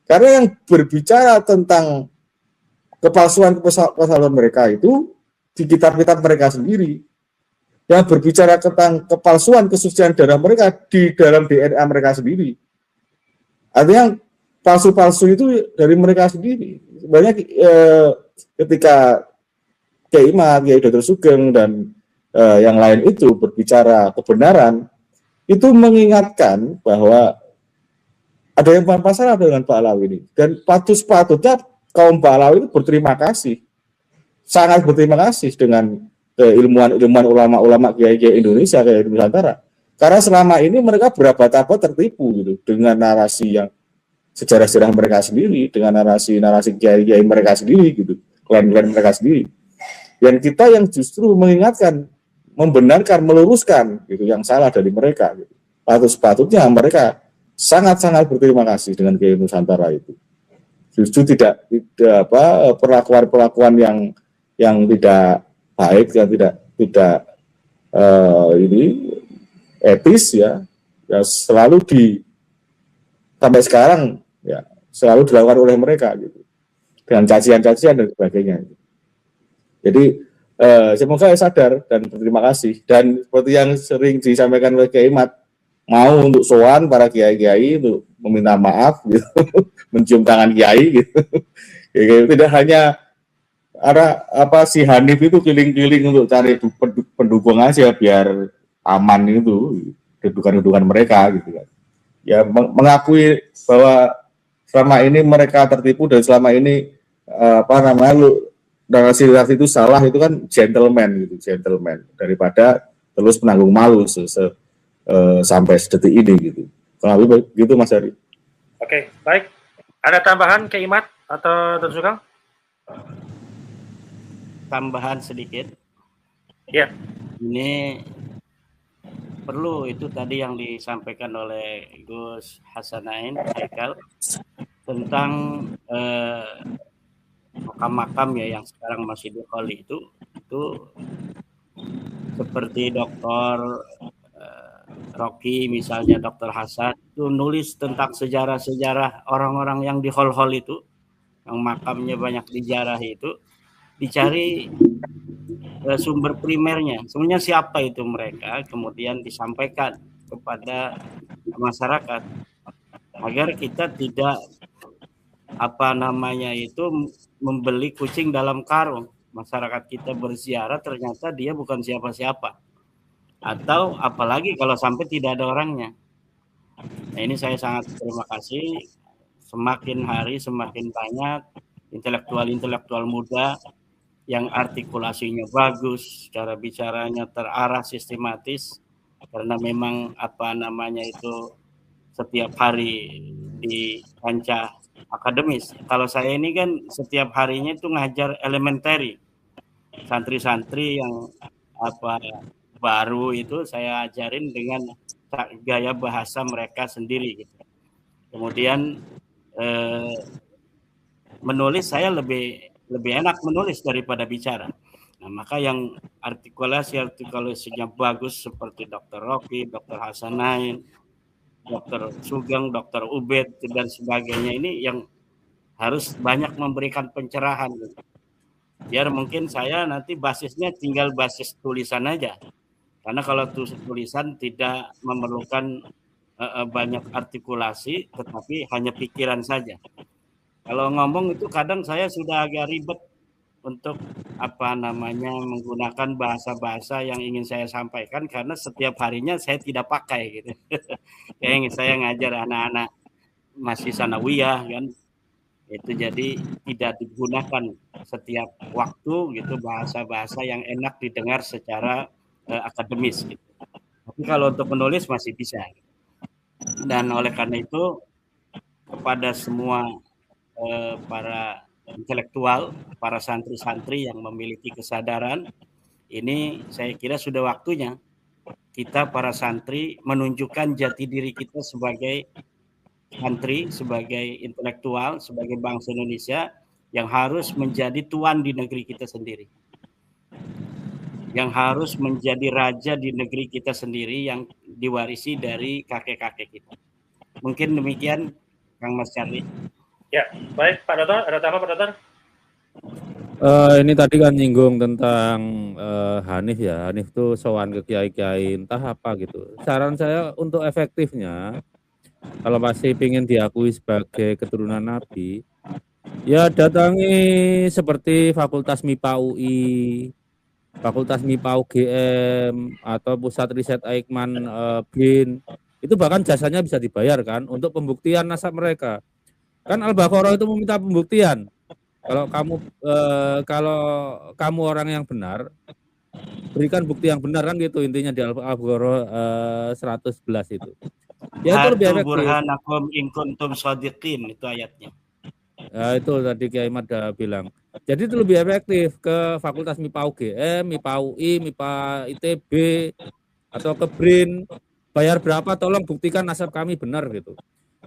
Karena yang berbicara tentang kepalsuan mereka itu di kitab-kitab mereka sendiri. Yang berbicara tentang kepalsuan kesucian darah mereka di dalam DNA mereka sendiri. Artinya palsu-palsu itu dari mereka sendiri. Sebenarnya ketika Kiai Imad, Kiai Dr. Sugeng dan yang lain itu berbicara kebenaran, itu mengingatkan bahwa ada yang masalah dengan Pak Alawi ini. Dan patut-patutnya kaum Pak Alawi itu berterima kasih. Sangat berterima kasih dengan ilmuwan-ilmuwan ulama-ulama Kiai-Kiai Indonesia, Kiai Nusantara. Karena selama ini mereka berabad-abad tertipu gitu dengan narasi yang sejarah-sejarah mereka sendiri, dengan narasi-narasi Kiai-Kiai mereka sendiri gitu, klan-klan mereka sendiri. Dan kita yang justru mengingatkan, membenarkan, meluruskan gitu yang salah dari mereka gitu. Patut-patutnya mereka sangat-sangat berterima kasih dengan Kiai Nusantara itu. Justru tidak perlakuan-perlakuan yang tidak baik, yang tidak ini etis ya selalu sampai sekarang ya selalu dilakukan oleh mereka gitu dengan cacian-cacian dan sebagainya. Jadi semoga sadar dan berterima kasih, dan seperti yang sering disampaikan oleh Kiai Imad, mau untuk sowan para kiai-kiai untuk meminta maaf gitu, mencium tangan kiai gitu. Tidak hanya ada apa si Hanif itu keliling-keliling untuk cari pendukung aja biar aman itu dudukan-dudukan mereka gitu kan. Ya mengakui bahwa selama ini mereka tertipu dan selama ini apa namanya narasi itu salah itu kan gentleman gitu, gentleman daripada terus menanggung malu sampai sedetik ini gitu. Kalau begitu Mas Ari. Oke, baik. Ada tambahan ke Imat atau Tersugang? Tambahan sedikit. Ya. Ini perlu itu tadi yang disampaikan oleh Gus Hasanain Haikal tentang makam-makam ya yang sekarang masih dikholi itu seperti Dr. Rocky misalnya, Dr. Hasan itu nulis tentang sejarah-sejarah orang-orang yang di hol-hol itu, yang makamnya banyak dijarah itu, dicari sumber primernya, sebenarnya siapa itu mereka, kemudian disampaikan kepada masyarakat agar kita tidak membeli kucing dalam karung. Masyarakat kita berziarah ternyata dia bukan siapa-siapa, atau apalagi kalau sampai tidak ada orangnya. Nah, ini saya sangat terima kasih, semakin hari semakin banyak intelektual muda yang artikulasinya bagus, cara bicaranya terarah, sistematis, karena memang setiap hari di kancah akademis. Kalau saya ini kan setiap harinya itu ngajar elementary, santri-santri yang baru itu saya ajarin dengan gaya bahasa mereka sendiri gitu. Kemudian menulis saya lebih enak menulis daripada bicara. Nah, maka yang artikulasinya bagus seperti Dr. Rocky, Dr. Hasanain, Dr. Sugeng, Dr. Ubed dan sebagainya ini yang harus banyak memberikan pencerahan gitu. Biar mungkin saya nanti basisnya tinggal basis tulisan aja. Karena kalau tulisan tidak memerlukan banyak artikulasi, tetapi hanya pikiran saja. Kalau ngomong itu kadang saya sudah agak ribet untuk menggunakan bahasa-bahasa yang ingin saya sampaikan karena setiap harinya saya tidak pakai gitu. Kayak saya ngajar anak-anak masih sanawiyah kan, itu jadi tidak digunakan setiap waktu gitu bahasa-bahasa yang enak didengar secara akademis gitu. Tapi kalau untuk menulis masih bisa. Dan oleh karena itu kepada semua para intelektual, para santri-santri yang memiliki kesadaran, ini saya kira sudah waktunya kita para santri menunjukkan jati diri kita sebagai santri, sebagai intelektual, sebagai bangsa Indonesia yang harus menjadi tuan di negeri kita sendiri, yang harus menjadi raja di negeri kita sendiri yang diwarisi dari kakek-kakek kita. Mungkin demikian, Kang Mas Charlie. Ya, baik Pak Dr. Ada tambah Pak Dr? Ini tadi kan nyinggung tentang Hanif ya. Hanif tuh sowan ke kiai-kiai entah apa gitu. Saran saya untuk efektifnya, kalau masih ingin diakui sebagai keturunan Nabi, ya datangi seperti Fakultas MIPA UI, Fakultas MIPA UGM, atau Pusat Riset Aikman BIN. Itu bahkan jasanya bisa dibayar kan untuk pembuktian nasab mereka. Kan Al-Baqarah itu meminta pembuktian. Kalau kamu orang yang benar, berikan bukti yang benar kan gitu intinya di Al-Baqarah 111 itu. Ya itu lebih efektif. Burhanakum in kuntum shadiqin, itu ayatnya. Ya, itu tadi Kiai Ahmad bilang. Jadi itu lebih efektif ke Fakultas MIPA UGM, MIPA UI, MIPA ITB, atau ke BRIN. Bayar berapa tolong buktikan nasab kami benar gitu.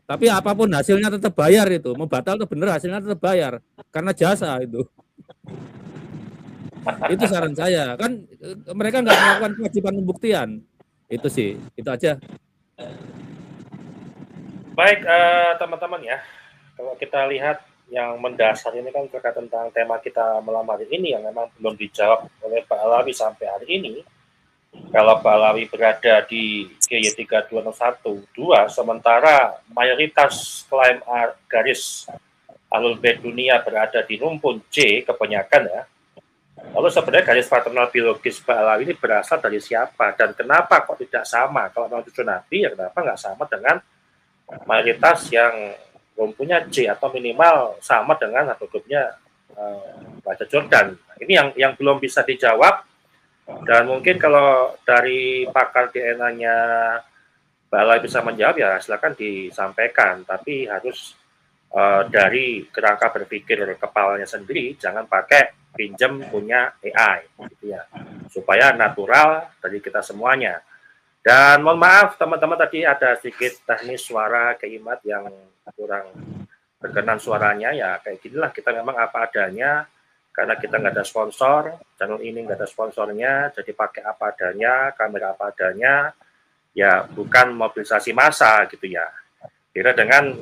Tapi apapun hasilnya tetap bayar itu. Mau batal atau benar hasilnya tetap bayar. Karena jasa itu. Itu saran saya. Kan mereka nggak melakukan kewajiban pembuktian. Itu sih. Itu aja. Baik teman-teman ya. Kalau kita lihat yang mendasar ini kan terkait tentang tema kita malam hari ini yang memang belum dijawab oleh Pak Alawi sampai hari ini. Kalau Pak Alawi berada di GY32112, sementara mayoritas klaim garis Ahlul Bait dunia berada di rumpun C kebanyakan ya. Lalu sebenarnya garis fraternal biologis Ba'alawi ini berasal dari siapa dan kenapa kok tidak sama? Kalau memang cucu Nabi, ya kenapa nggak sama dengan mayoritas yang rumpunnya C atau minimal sama dengan haplogrup-nya Raja Jordan. Ini yang belum bisa dijawab, dan mungkin kalau dari pakar DNA-nya Ba'alawi bisa menjawab ya silakan disampaikan, tapi harus dari kerangka berpikir kepalanya sendiri, jangan pakai pinjam punya AI gitu ya, supaya natural dari kita semuanya. Dan mohon maaf teman-teman, tadi ada sedikit teknis suara Keimat yang kurang berkenan suaranya, ya kayak ginilah, kita memang apa adanya karena kita nggak ada sponsor, channel ini nggak ada sponsornya, jadi pakai apa adanya, kamera apa adanya, ya bukan mobilisasi massa gitu ya. Kira dengan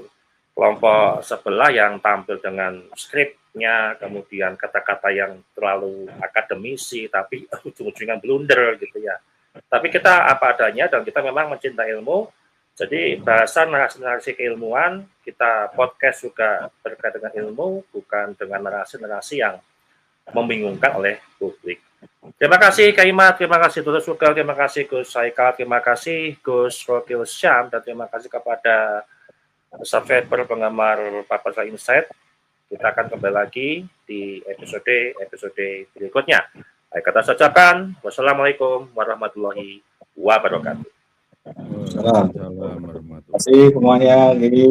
kelompok sebelah yang tampil dengan skripnya, kemudian kata-kata yang terlalu akademisi, tapi ujung-ujungnya blunder gitu ya. Tapi kita apa adanya, dan kita memang mencintai ilmu, jadi bahasa narasi-narasi keilmuan, kita podcast juga berkait dengan ilmu, bukan dengan narasi-narasi yang membingungkan oleh publik. Terima kasih Kaimat, terima kasih Dr. Sugeng, terima kasih Gus Saikal, terima kasih Gus Rokil Syam, dan terima kasih kepada subscriber penggemar Papasan Insight. Kita akan kembali lagi di episode berikutnya. Baik, kata saya ucapkan wassalamualaikum warahmatullahi wabarakatuh. Waalaikumsalam warahmatullahi wabarakatuh. Terima kasih semuanya. Ini